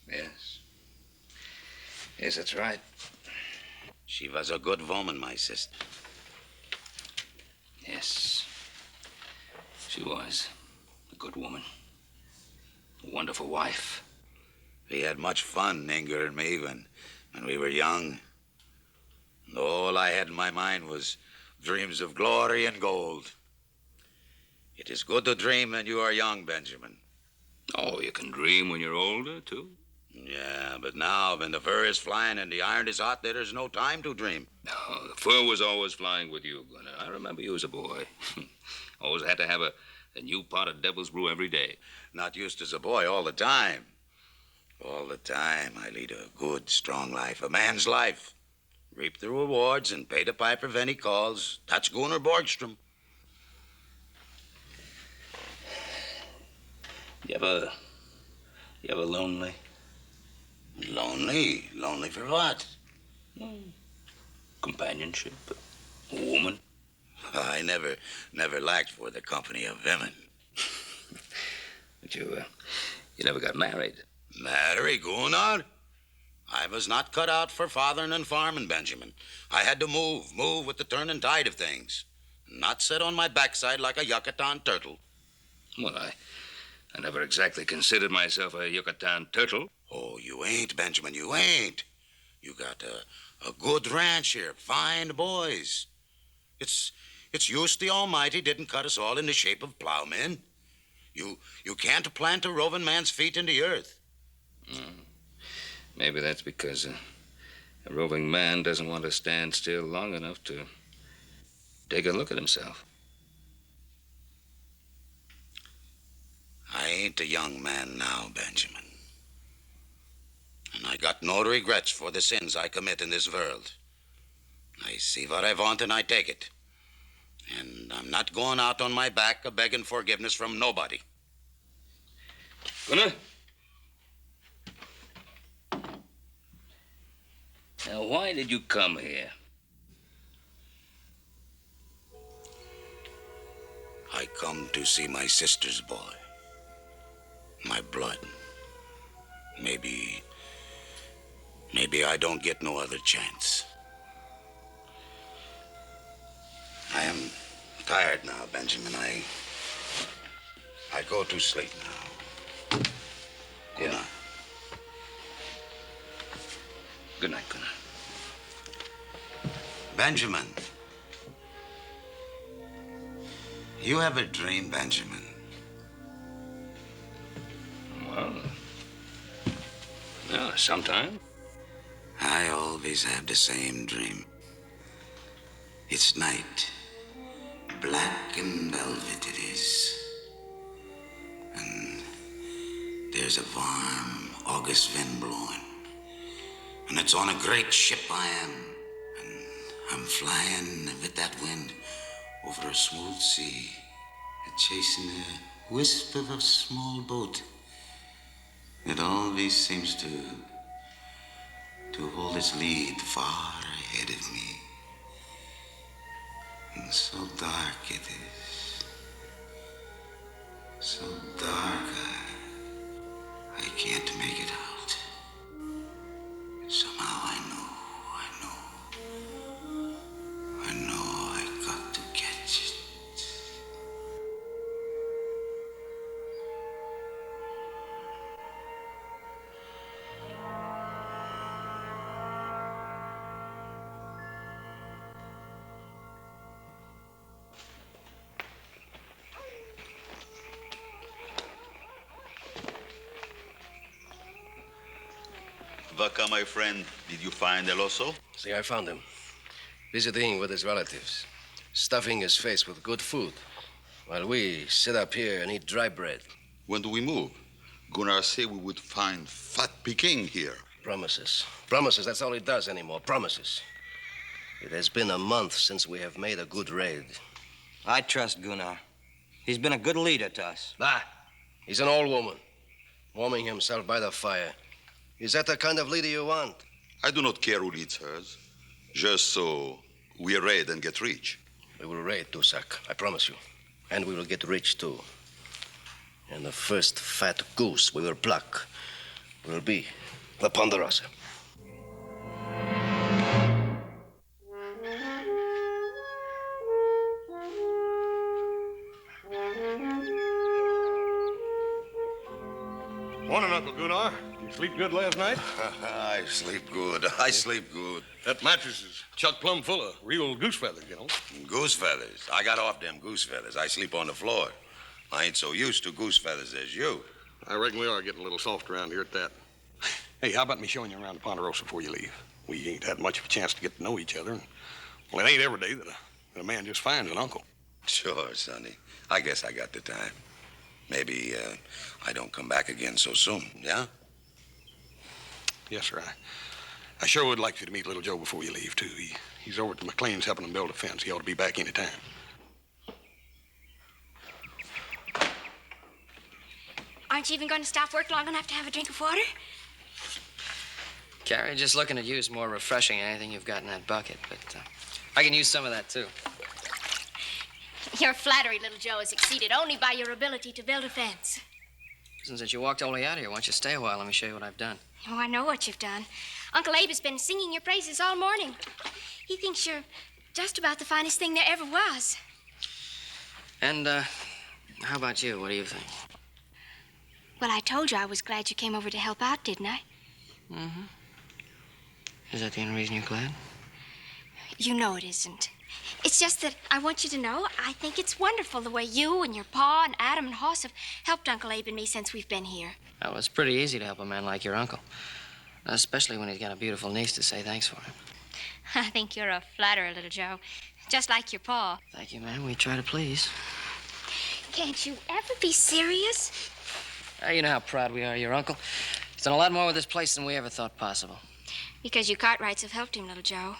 Yes. Yes, that's right. She was a good woman, my sister. Yes. She was a good woman. A wonderful wife. We had much fun, Inger and me, when we were young. And all I had in my mind was dreams of glory and gold. It is good to dream when you are young, Benjamin. Oh, you can dream when you're older, too? Yeah, but now, when the fur is flying and the iron is hot, there's no time to dream. No, the fur was always flying with you, Gunnar. I remember you as a boy. Always had to have a new pot of devil's brew every day. Not used as a boy all the time. All the time, I lead a good, strong life, a man's life. Reap the rewards and pay the piper when he calls. That's Gunnar Borgstrom. You ever lonely? Lonely? Lonely for what? Companionship, a woman. I never lacked for the company of women. But you never got married. Marry, Gunnar? I was not cut out for fathering and farming, Benjamin. I had to move with the turning tide of things. Not sit on my backside like a Yucatan turtle. Well, I never exactly considered myself a Yucatan turtle. Oh, you ain't, Benjamin, you ain't. You got a good ranch here, fine boys. It's just the Almighty didn't cut us all in the shape of plowmen. You can't plant a roving man's feet in the earth. Maybe that's because a roving man doesn't want to stand still long enough to take a look at himself. I ain't a young man now, Benjamin. And I got no regrets for the sins I commit in this world. I see what I want and I take it. And I'm not going out on my back begging forgiveness from nobody. Gunnar? Now, why did you come here? I come to see my sister's boy. My blood. Maybe I don't get no other chance. I am tired now, Benjamin. I go to sleep now. Good night. Good night, Gunnar. Benjamin. You ever dream, Benjamin? Well, yeah, sometime. I always have the same dream. It's night. Black and velvet it is. And there's a warm August wind blowing. And it's on a great ship I am. And I'm flying with that wind over a smooth sea, chasing a wisp of a small boat. It always seems to hold its lead far ahead of me. And so dark it is. So dark I can't make it out. Somehow I know I got to catch it. Vaca, my friend, did you find El Oso? See, I found him. Visiting with his relatives. Stuffing his face with good food. While we sit up here and eat dry bread. When do we move? Gunnar said we would find fat Peking here. Promises. Promises, that's all he does anymore. Promises. It has been a month since we have made a good raid. I trust Gunnar. He's been a good leader to us. Ah, he's an old woman. Warming himself by the fire. Is that the kind of leader you want? I do not care who leads hers. Just so we raid and get rich. We will raid, Dusak, I promise you. And we will get rich, too. And the first fat goose we will pluck will be the Ponderosa. Morning, Uncle Gunnar. You sleep good last night? I sleep good. I sleep good. That mattress is chock plumb full of real goose feathers, you know. Goose feathers? I got off them goose feathers. I sleep on the floor. I ain't so used to goose feathers as you. I reckon we are getting a little soft around here at that. Hey, how about me showing you around the Ponderosa before you leave? We ain't had much of a chance to get to know each other. Well, it ain't every day that a man just finds an uncle. Sure, Sonny. I guess I got the time. Maybe I don't come back again so soon, yeah? Yes, sir. I sure would like you to meet little Joe before you leave, too. He's over at the McLean's helping him build a fence. He ought to be back any time. Aren't you even going to stop work long enough to have a drink of water? Carrie, just looking at you is more refreshing than anything you've got in that bucket, but I can use some of that, too. Your flattery, little Joe, is exceeded only by your ability to build a fence. Since you walked all the way out here, why don't you stay a while? Let me show you what I've done. Oh, I know what you've done. Uncle Abe has been singing your praises all morning. He thinks you're just about the finest thing there ever was. And, how about you? What do you think? Well, I told you I was glad you came over to help out, didn't I? Mm-hmm. Is that the only reason you're glad? You know it isn't. It's just that I want you to know I think it's wonderful the way you and your pa and Adam and Haas have helped Uncle Abe and me since we've been here. Oh, it's pretty easy to help a man like your uncle. Especially when he's got a beautiful niece to say thanks for him. I think you're a flatterer, little Joe. Just like your pa. Thank you, ma'am. We try to please. Can't you ever be serious? You know how proud we are of your uncle. He's done a lot more with this place than we ever thought possible. Because you Cartwrights have helped him, little Joe.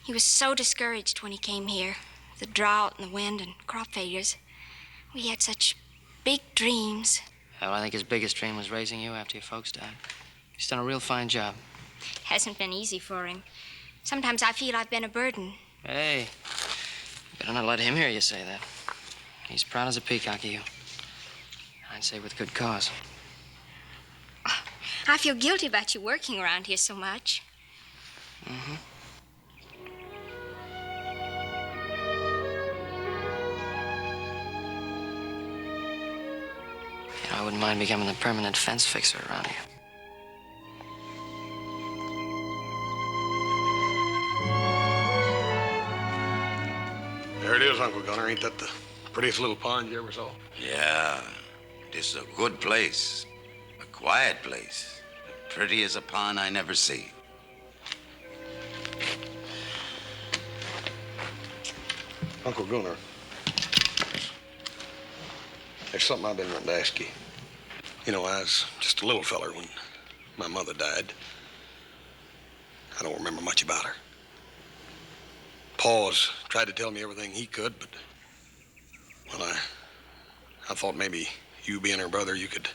He was so discouraged when he came here. The drought and the wind and crop failures. We had such big dreams. Well, I think his biggest dream was raising you after your folks died. He's done a real fine job. Hasn't been easy for him. Sometimes I feel I've been a burden. Hey, you better not let him hear you say that. He's proud as a peacock of you. I'd say with good cause. I feel guilty about you working around here so much. Mm-hmm. You know, I wouldn't mind becoming the permanent fence fixer around here. There it is, Uncle Gunnar. Ain't that the prettiest little pond you ever saw? Yeah, this is a good place. A quiet place. Pretty as a pond I never see. Uncle Gunnar, there's something I've been wanting to ask you. You know, I was just a little feller when my mother died. I don't remember much about her. Pa's tried to tell me everything he could, but, well, I thought maybe you being her brother, you could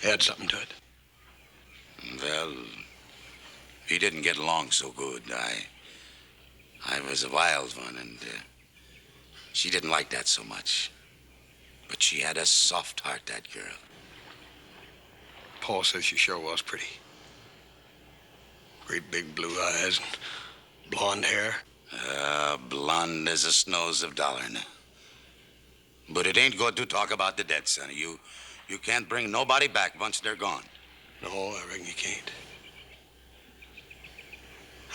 add something to it. Well, we didn't get along so good. I was a wild one, and she didn't like that so much. But she had a soft heart, that girl. Pa says she sure was pretty. Great big blue eyes and blonde hair. Blonde as the snows of Dollarn. But it ain't good to talk about the dead, sonny. You can't bring nobody back once they're gone. No, I reckon you can't.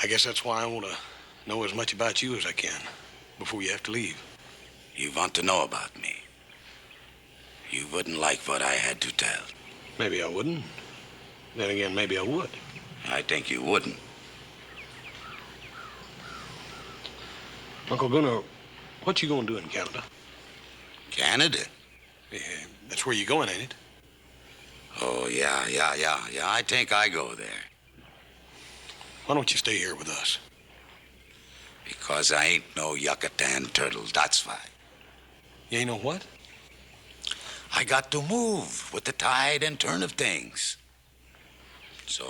I guess that's why I want to know as much about you as I can before you have to leave. You want to know about me. You wouldn't like what I had to tell. Maybe I wouldn't. Then again, maybe I would. I think you wouldn't. Uncle Gunnar, what you gonna do in Canada? Canada? Yeah, that's where you're going, ain't it? Oh, yeah. I think I go there. Why don't you stay here with us? Because I ain't no Yucatan turtle, that's why. You ain't no what? I got to move with the tide and turn of things. So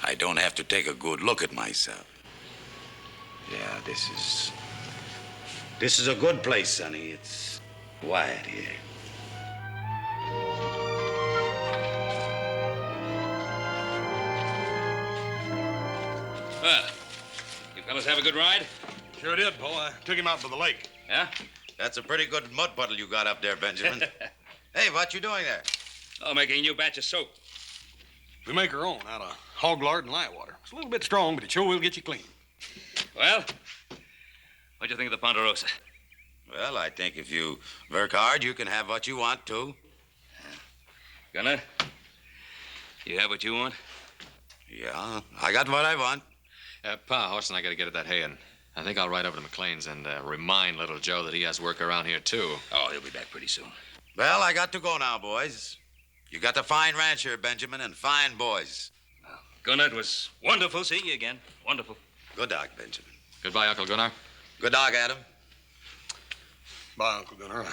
I don't have to take a good look at myself. Yeah, this is a good place, sonny. It's quiet here. Well, you fellas have a good ride? Sure did, Paul. I took him out to the lake. Yeah? That's a pretty good mud puddle you got up there, Benjamin. Hey, what you doing there? Oh, making a new batch of soap. We make our own out of hog lard and lye water. It's a little bit strong, but it sure will get you clean. Well, what'd you think of the Ponderosa? Well, I think if you work hard, you can have what you want, too. Gunnar, you have what you want? Yeah, I got what I want. Pa, Horse and I got to get at that hay, and I think I'll ride over to McLean's and remind little Joe that he has work around here, too. Oh, he'll be back pretty soon. Well, I got to go now, boys. You got a fine ranch here, Benjamin, and fine boys. Gunnar, it was wonderful seeing you again. Wonderful. Good dog, Benjamin. Goodbye, Uncle Gunnar. Good dog, Adam. Bye, Uncle Gunnar.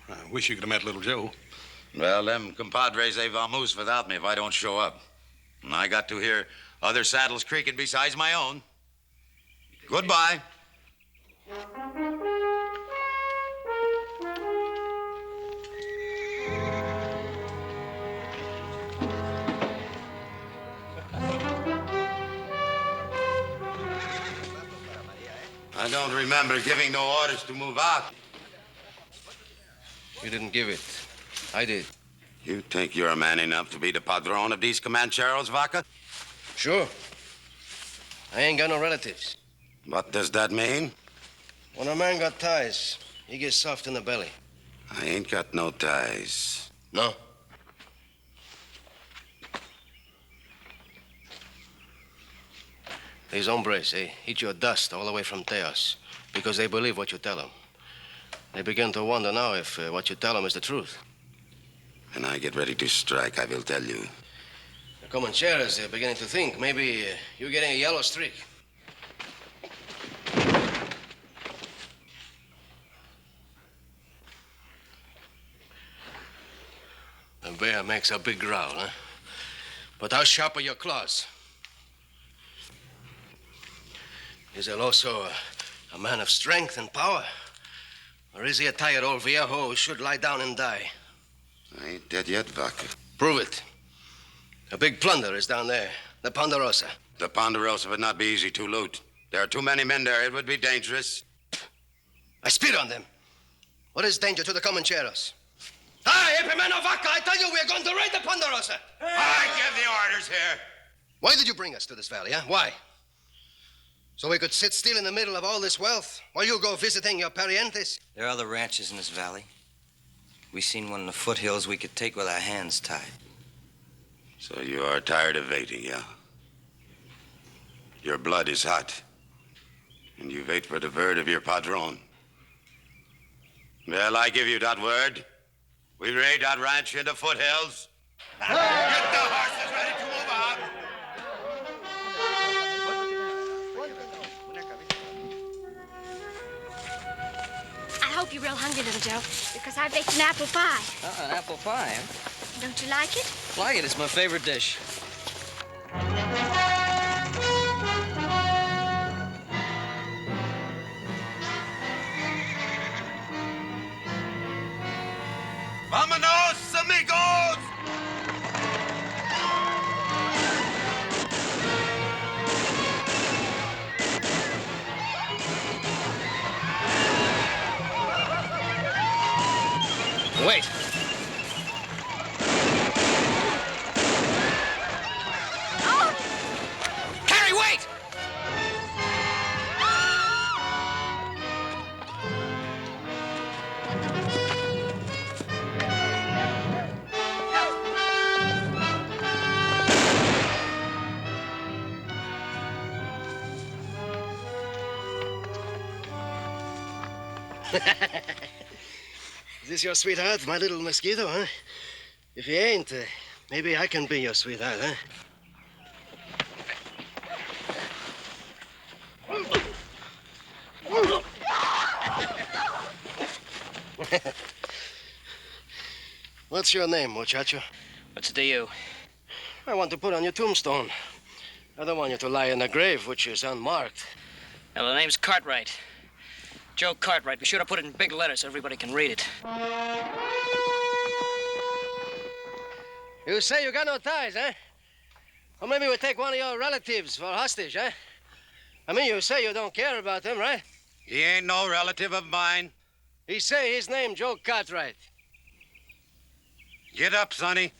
I wish you could have met little Joe. Well, them compadres, they vamoose without me if I don't show up. And I got to hear other saddles creaking besides my own. Goodbye. I don't remember giving no orders to move out. You didn't give it. I did. You think you're a man enough to be the padrone of these Comancheros, Vaca? Sure. I ain't got no relatives. What does that mean? When a man got ties, he gets soft in the belly. I ain't got no ties. No? These hombres, they eat your dust all the way from Teos because they believe what you tell them. They begin to wonder now if what you tell them is the truth. When I get ready to strike, I will tell you. The Comancheros, they're beginning to think maybe you're getting a yellow streak. The bear makes a big growl, huh? But how sharp are your claws? Is El Oso a man of strength and power? Or is he a tired old viejo who should lie down and die? I ain't dead yet, Vaca. Prove it. A big plunder is down there, the Ponderosa. The Ponderosa would not be easy to loot. There are too many men there. It would be dangerous. I spit on them. What is danger to the Comancheros? Hi, Epimeno Vaca, I tell you, we're going to raid the Ponderosa. I give the orders here. Why did you bring us to this valley, huh? Why? So we could sit still in the middle of all this wealth while you go visiting your parientes? There are other ranches in this valley. We seen one in the foothills we could take with our hands tied. So you are tired of waiting, yeah? Your blood is hot. And you wait for the word of your padron. Well, I give you that word. We raid that ranch in the foothills. Get the horses ready to move out. I hope you're real hungry, little Joe, because I baked an apple pie. An apple pie, huh? Don't you like it? Like it. It's my favorite dish. Vámonos, amigos! Wait. Oh! Carrie, wait! Is this your sweetheart, my little mosquito, huh? If you ain't, maybe I can be your sweetheart, huh? What's your name, muchacho? What's it to you? I want to put on your tombstone. I don't want you to lie in a grave which is unmarked. Well, the name's Cartwright. Joe Cartwright. Be sure to put it in big letters so everybody can read it. You say you got no ties, huh? Or maybe we take one of your relatives for hostage, huh? I mean, you say you don't care about him, right? He ain't no relative of mine. He say his name Joe Cartwright. Get up, Sonny.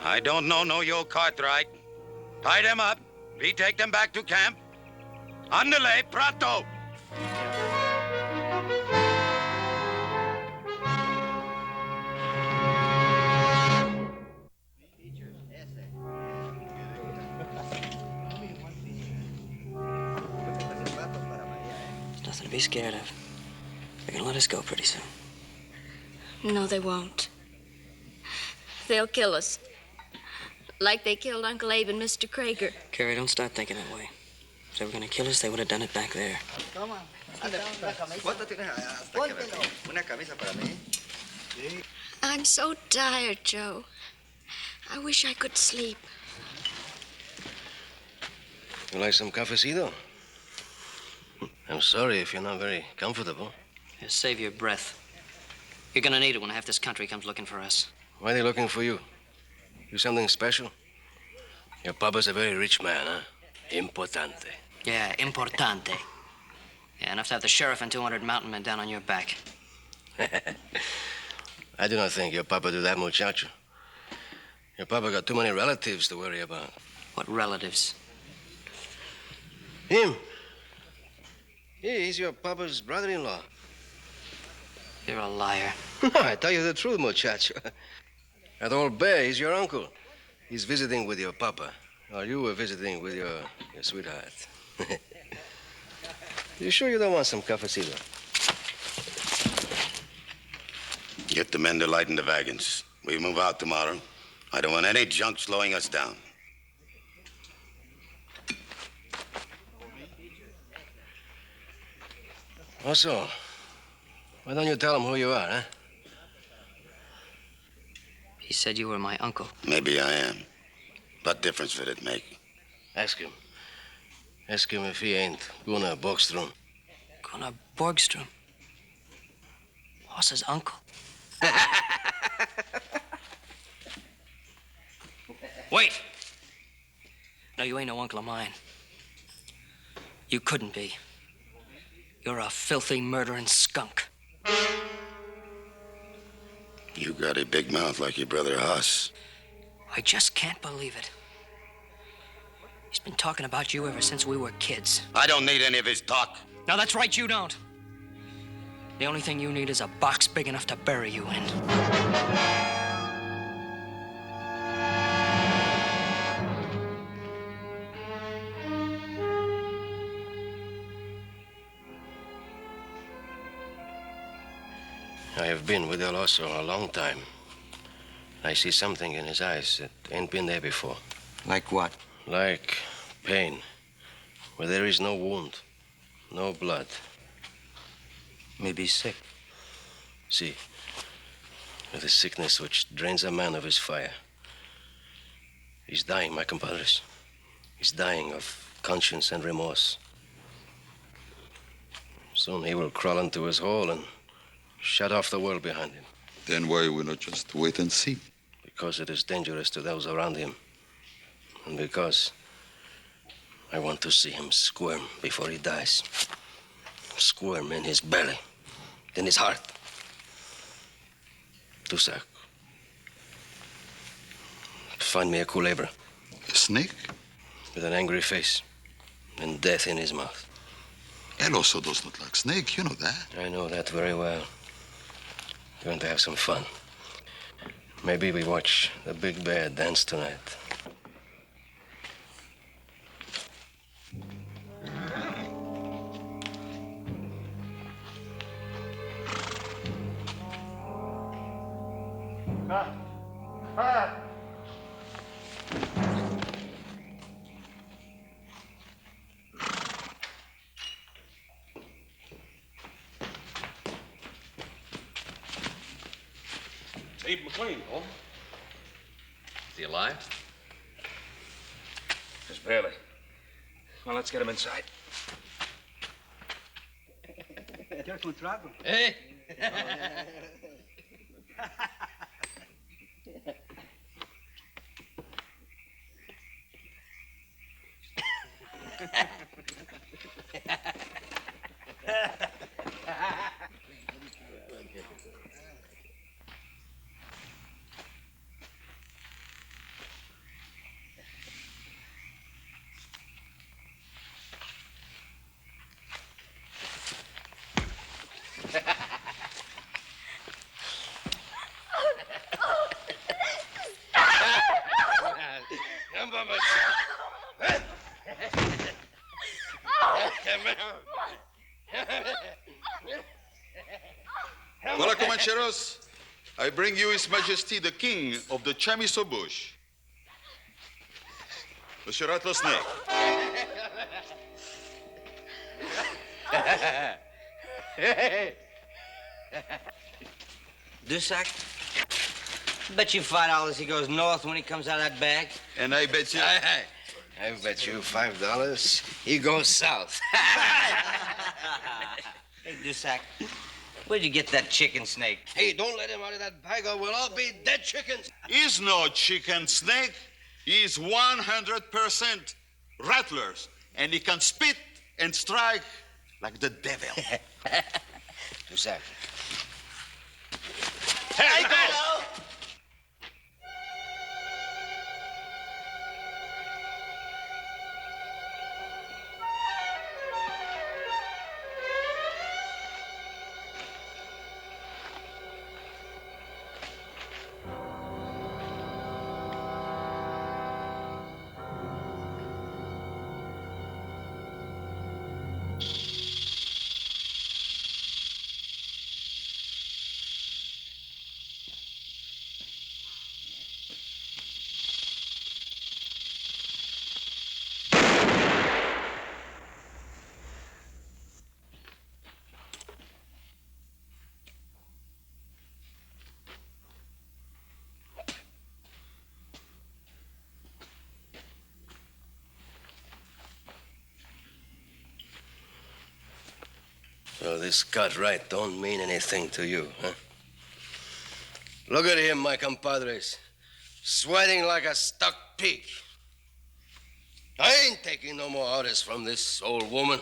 I don't know no Joe Cartwright. Tie them up. We take them back to camp. Andale, pronto. There's nothing to be scared of. They're gonna let us go pretty soon. No, they won't. They'll kill us. Like they killed Uncle Abe and Mr. Krager. Carrie, don't start thinking that way. If they were gonna kill us, they would have done it back there. I'm so tired, Joe. I wish I could sleep. You like some cafecito? I'm sorry if you're not very comfortable. Just save your breath. You're gonna need it when half this country comes looking for us. Why are they looking for you? You something special? Your papa's a very rich man, huh? Importante. Yeah, importante. Yeah, enough to have the sheriff and 200 mountain men down on your back. I do not think your papa do that, muchacho. Your papa got too many relatives to worry about. What relatives? Him. He's your papa's brother-in-law. You're a liar. I tell you the truth, muchacho. That old bear, he's your uncle. He's visiting with your papa. While you were visiting with your sweetheart. You sure you don't want some cafecito? Get the men to lighten the wagons. We move out tomorrow. I don't want any junk slowing us down. Also, why don't you tell him who you are, huh? He said you were my uncle. Maybe I am. What difference would it make? Ask him. Ask him if he ain't Gunnar Borgstrom. Gunnar Borgstrom? Haas's uncle? Wait! No, you ain't no uncle of mine. You couldn't be. You're a filthy, murdering skunk. You got a big mouth like your brother Haas. I just can't believe it. He's been talking about you ever since we were kids. I don't need any of his talk. No, that's right, you don't. The only thing you need is a box big enough to bury you in. I have been with El Oso a long time. I see something in his eyes that ain't been there before. Like what? Like pain, where there is no wound, no blood. Maybe he's sick. See, with a sickness which drains a man of his fire. He's dying, my compadres. He's dying of conscience and remorse. Soon he will crawl into his hole and shut off the world behind him. Then why we not just wait and see? Because it is dangerous to those around him. And because I want to see him squirm before he dies. Squirm in his belly, in his heart. Tusak, find me a culebra. A snake? With an angry face and death in his mouth. El Oso does not like snake, you know that. I know that very well. We're going to have some fun. Maybe we watch the big bear dance tonight. Abe McLean, Lorne. Is he alive? Just barely. Well, let's get him inside. Hey! Hola, Comancheros. I bring you His Majesty the King of the Chamiso Bush. Monsieur Rattlesnake. Dusak? Bet you $5 he goes north when he comes out of that bag. And I bet you... I bet you $5 he goes south. Hey, Dusak, where'd you get that chicken snake? Hey, don't let him out of that bag or we'll all be dead chickens. He's no chicken snake. He's 100% rattlers. And he can spit and strike like the devil. Dusak. Hey, go! So this Cartwright don't mean anything to you, huh? Look at him, my compadres. Sweating like a stuck pig. I ain't taking no more orders from this old woman.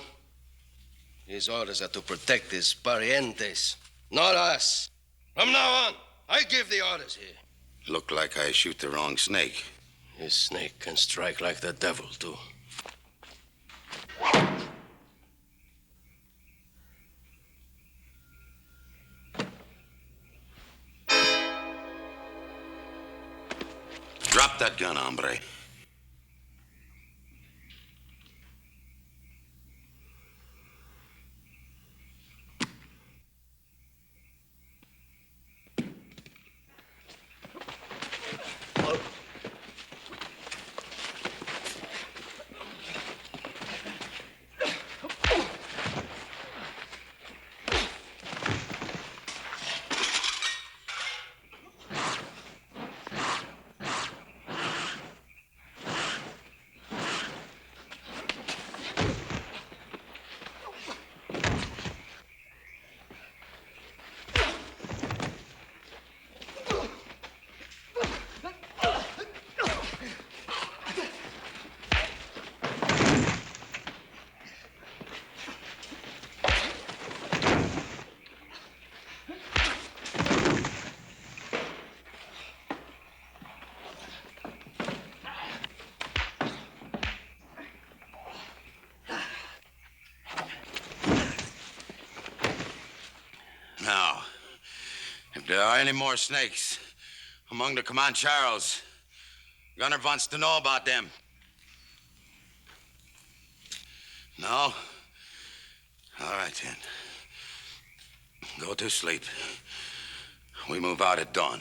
His orders are to protect his parientes, not us. From now on, I give the orders here. Look like I shoot the wrong snake. This snake can strike like the devil, too. Drop that gun, hombre. Now, if there are any more snakes among the Comancheros, Gunnar wants to know about them. No? All right, then. Go to sleep. We move out at dawn.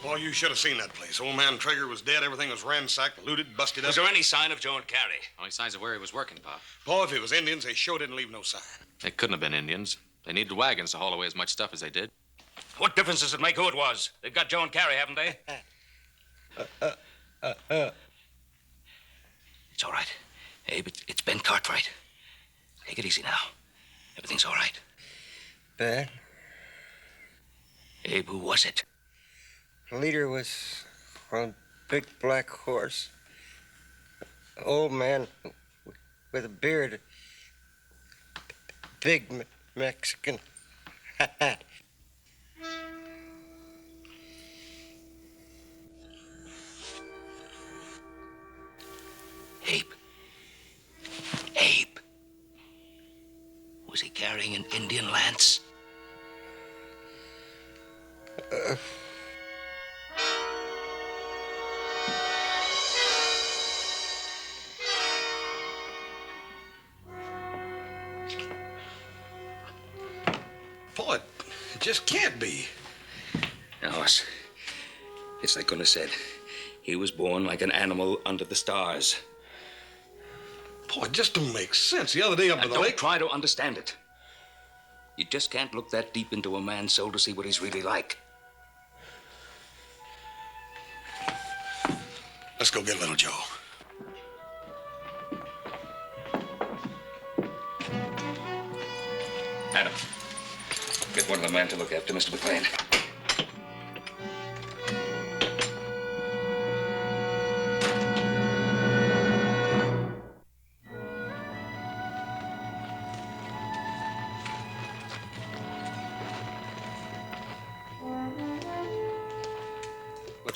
Boy, you should have seen that place. Old man Traeger was dead. Everything was ransacked, looted, busted up. Was there any sign of Joe and Carrie? Only signs of where he was working, Pop. Paul, if it was Indians, they sure didn't leave no sign. It couldn't have been Indians. They needed wagons to haul away as much stuff as they did. What difference does it make who it was? They've got Joe and Carrie, haven't they? It's all right. Abe, it's Ben Cartwright. Take it easy now. Everything's all right. Ben? Abe, who was it? The leader was on a big black horse. Old man with a beard. Big Mexican hat. Abe. Abe. Was he carrying an Indian lance? Paul, it just can't be. Now, Haas, it's like Gunnar said. He was born like an animal under the stars. Paul, it just don't make sense. The other day up at the Don't lake... try to understand it. You just can't look that deep into a man's soul to see what he's really like. Let's go get little Joe. Adam, get one of the men to look after Mr. McLean.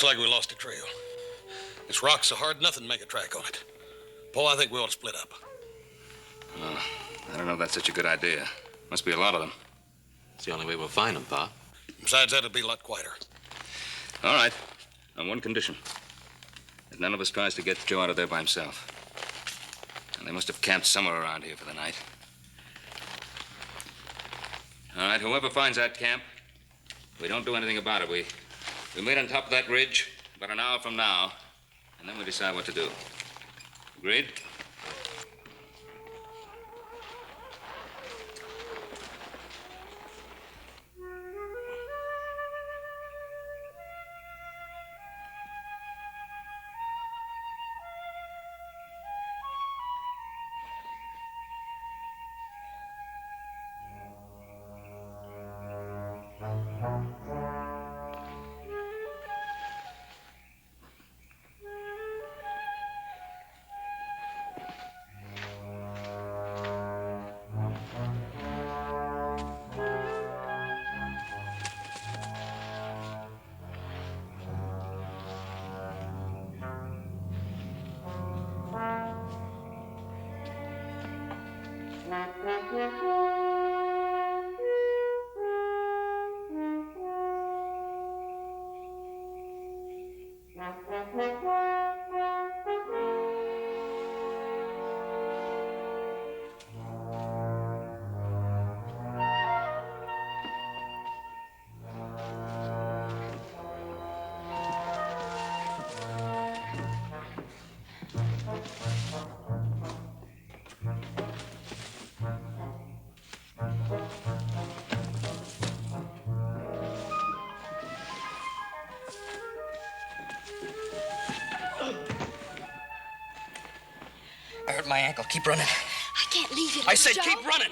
Looks like we lost a trail. This rock's so hard, nothing to make a track on it. Paul, I think we ought to split up. I don't know if that's such a good idea. Must be a lot of them. It's the only way we'll find them, Pa. Besides that, it'll be a lot quieter. All right. On one condition. That none of us tries to get Joe out of there by himself. And they must have camped somewhere around here for the night. All right, whoever finds that camp, we don't do anything about it. We meet on top of that ridge about an hour from now, and then we decide what to do. Agreed? I hurt my ankle. Keep running. I can't leave you. I said Joe. keep running.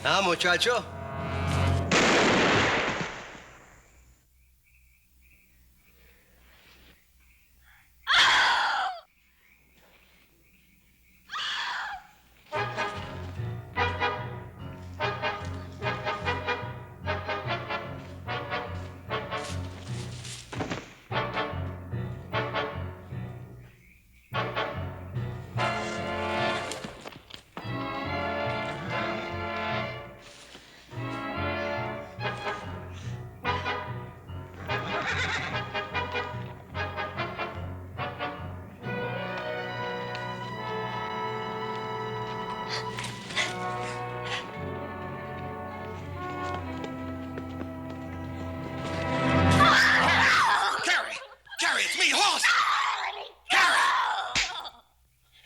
Now, muchacho.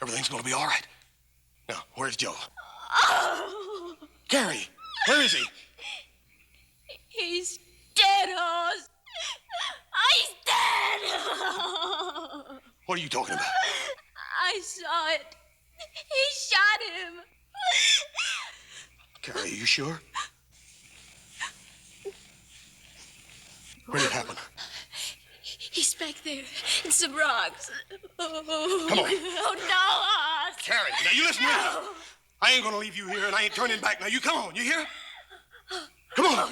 Everything's gonna be all right. Now, where's Joe? Gary, where is he? He's dead, Haas. He's dead. What are you talking about? I saw it. He shot him. Gary, are you sure? Where did it happen? He's back there in some rocks. Oh, Come on. Oh, no, Haas. Carrie, now you listen to me. I ain't gonna leave you here, and I ain't turning back. Now you come on, you hear? Come on.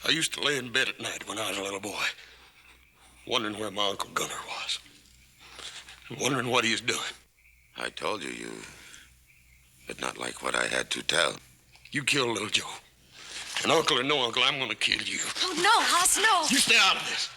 I used to lay in bed at night when I was a little boy, wondering where my Uncle Gunnar was, wondering what he was doing. I told you, you did not like what I had to tell. You killed little Joe. And uncle or no uncle, I'm gonna kill you. Oh, no, Haas, no. You stay out of this.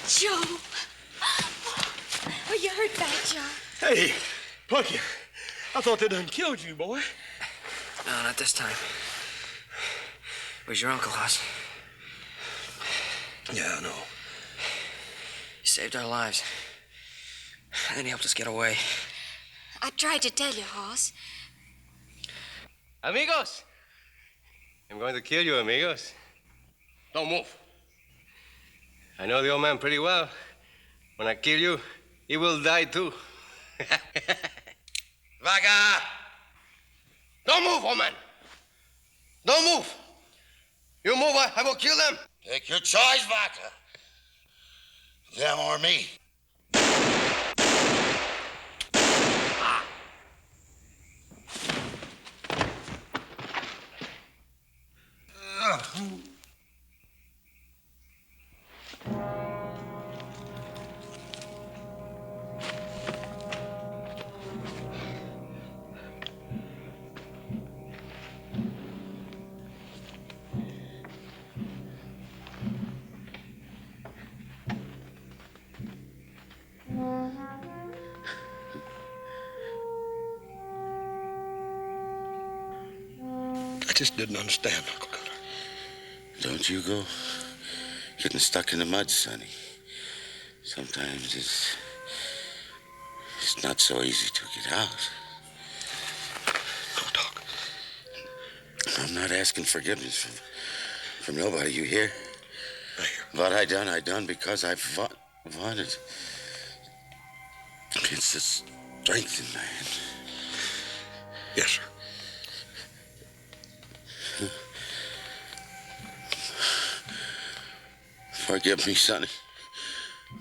Joe. Are you hurt bad, Joe? Hey, Plucky, I thought they done killed you, boy. No, not this time. Where's your uncle, Haas? Yeah, I know. He saved our lives. And then he helped us get away. I tried to tell you, Haas. Amigos! I'm going to kill you, amigos. Don't move. I know the old man pretty well. When I kill you, he will die too. Vaca! Don't move, old man! Don't move! You move, I will kill them! Take your choice, Vaca. Them or me. I just didn't understand, Uncle Gunnar. Don't you go getting stuck in the mud, Sonny. Sometimes it's not so easy to get out. Don't talk. I'm not asking forgiveness from nobody, you hear? What I done because I wanted. It's the strength in man. Yes, sir. Forgive me, Sonny.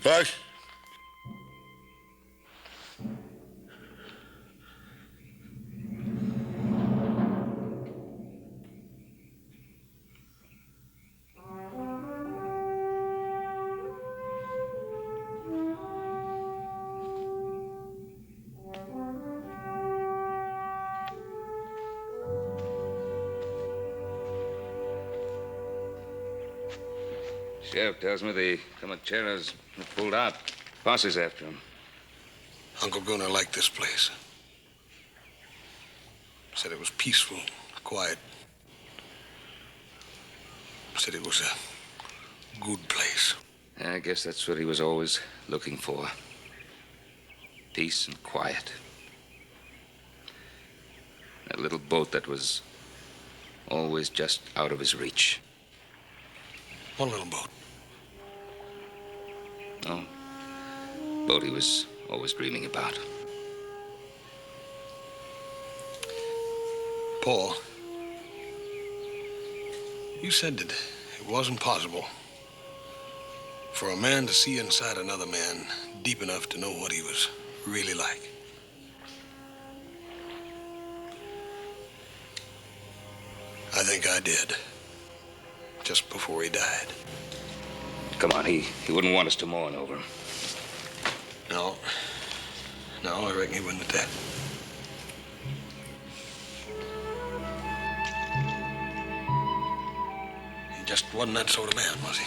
Right? Sheriff tells me the Comancheros have pulled out. Posse's after him. Uncle Gunnar liked this place. Said it was peaceful, quiet. Said it was a good place. I guess that's what he was always looking for. Peace and quiet. That little boat that was always just out of his reach. What little boat? Oh, boat he was always dreaming about. Paul, you said that it wasn't possible for a man to see inside another man deep enough to know what he was really like. I think I did. Just before he died. Come on, he wouldn't want us to mourn over him. No, I reckon he wouldn't at that. He just wasn't that sort of man, was he?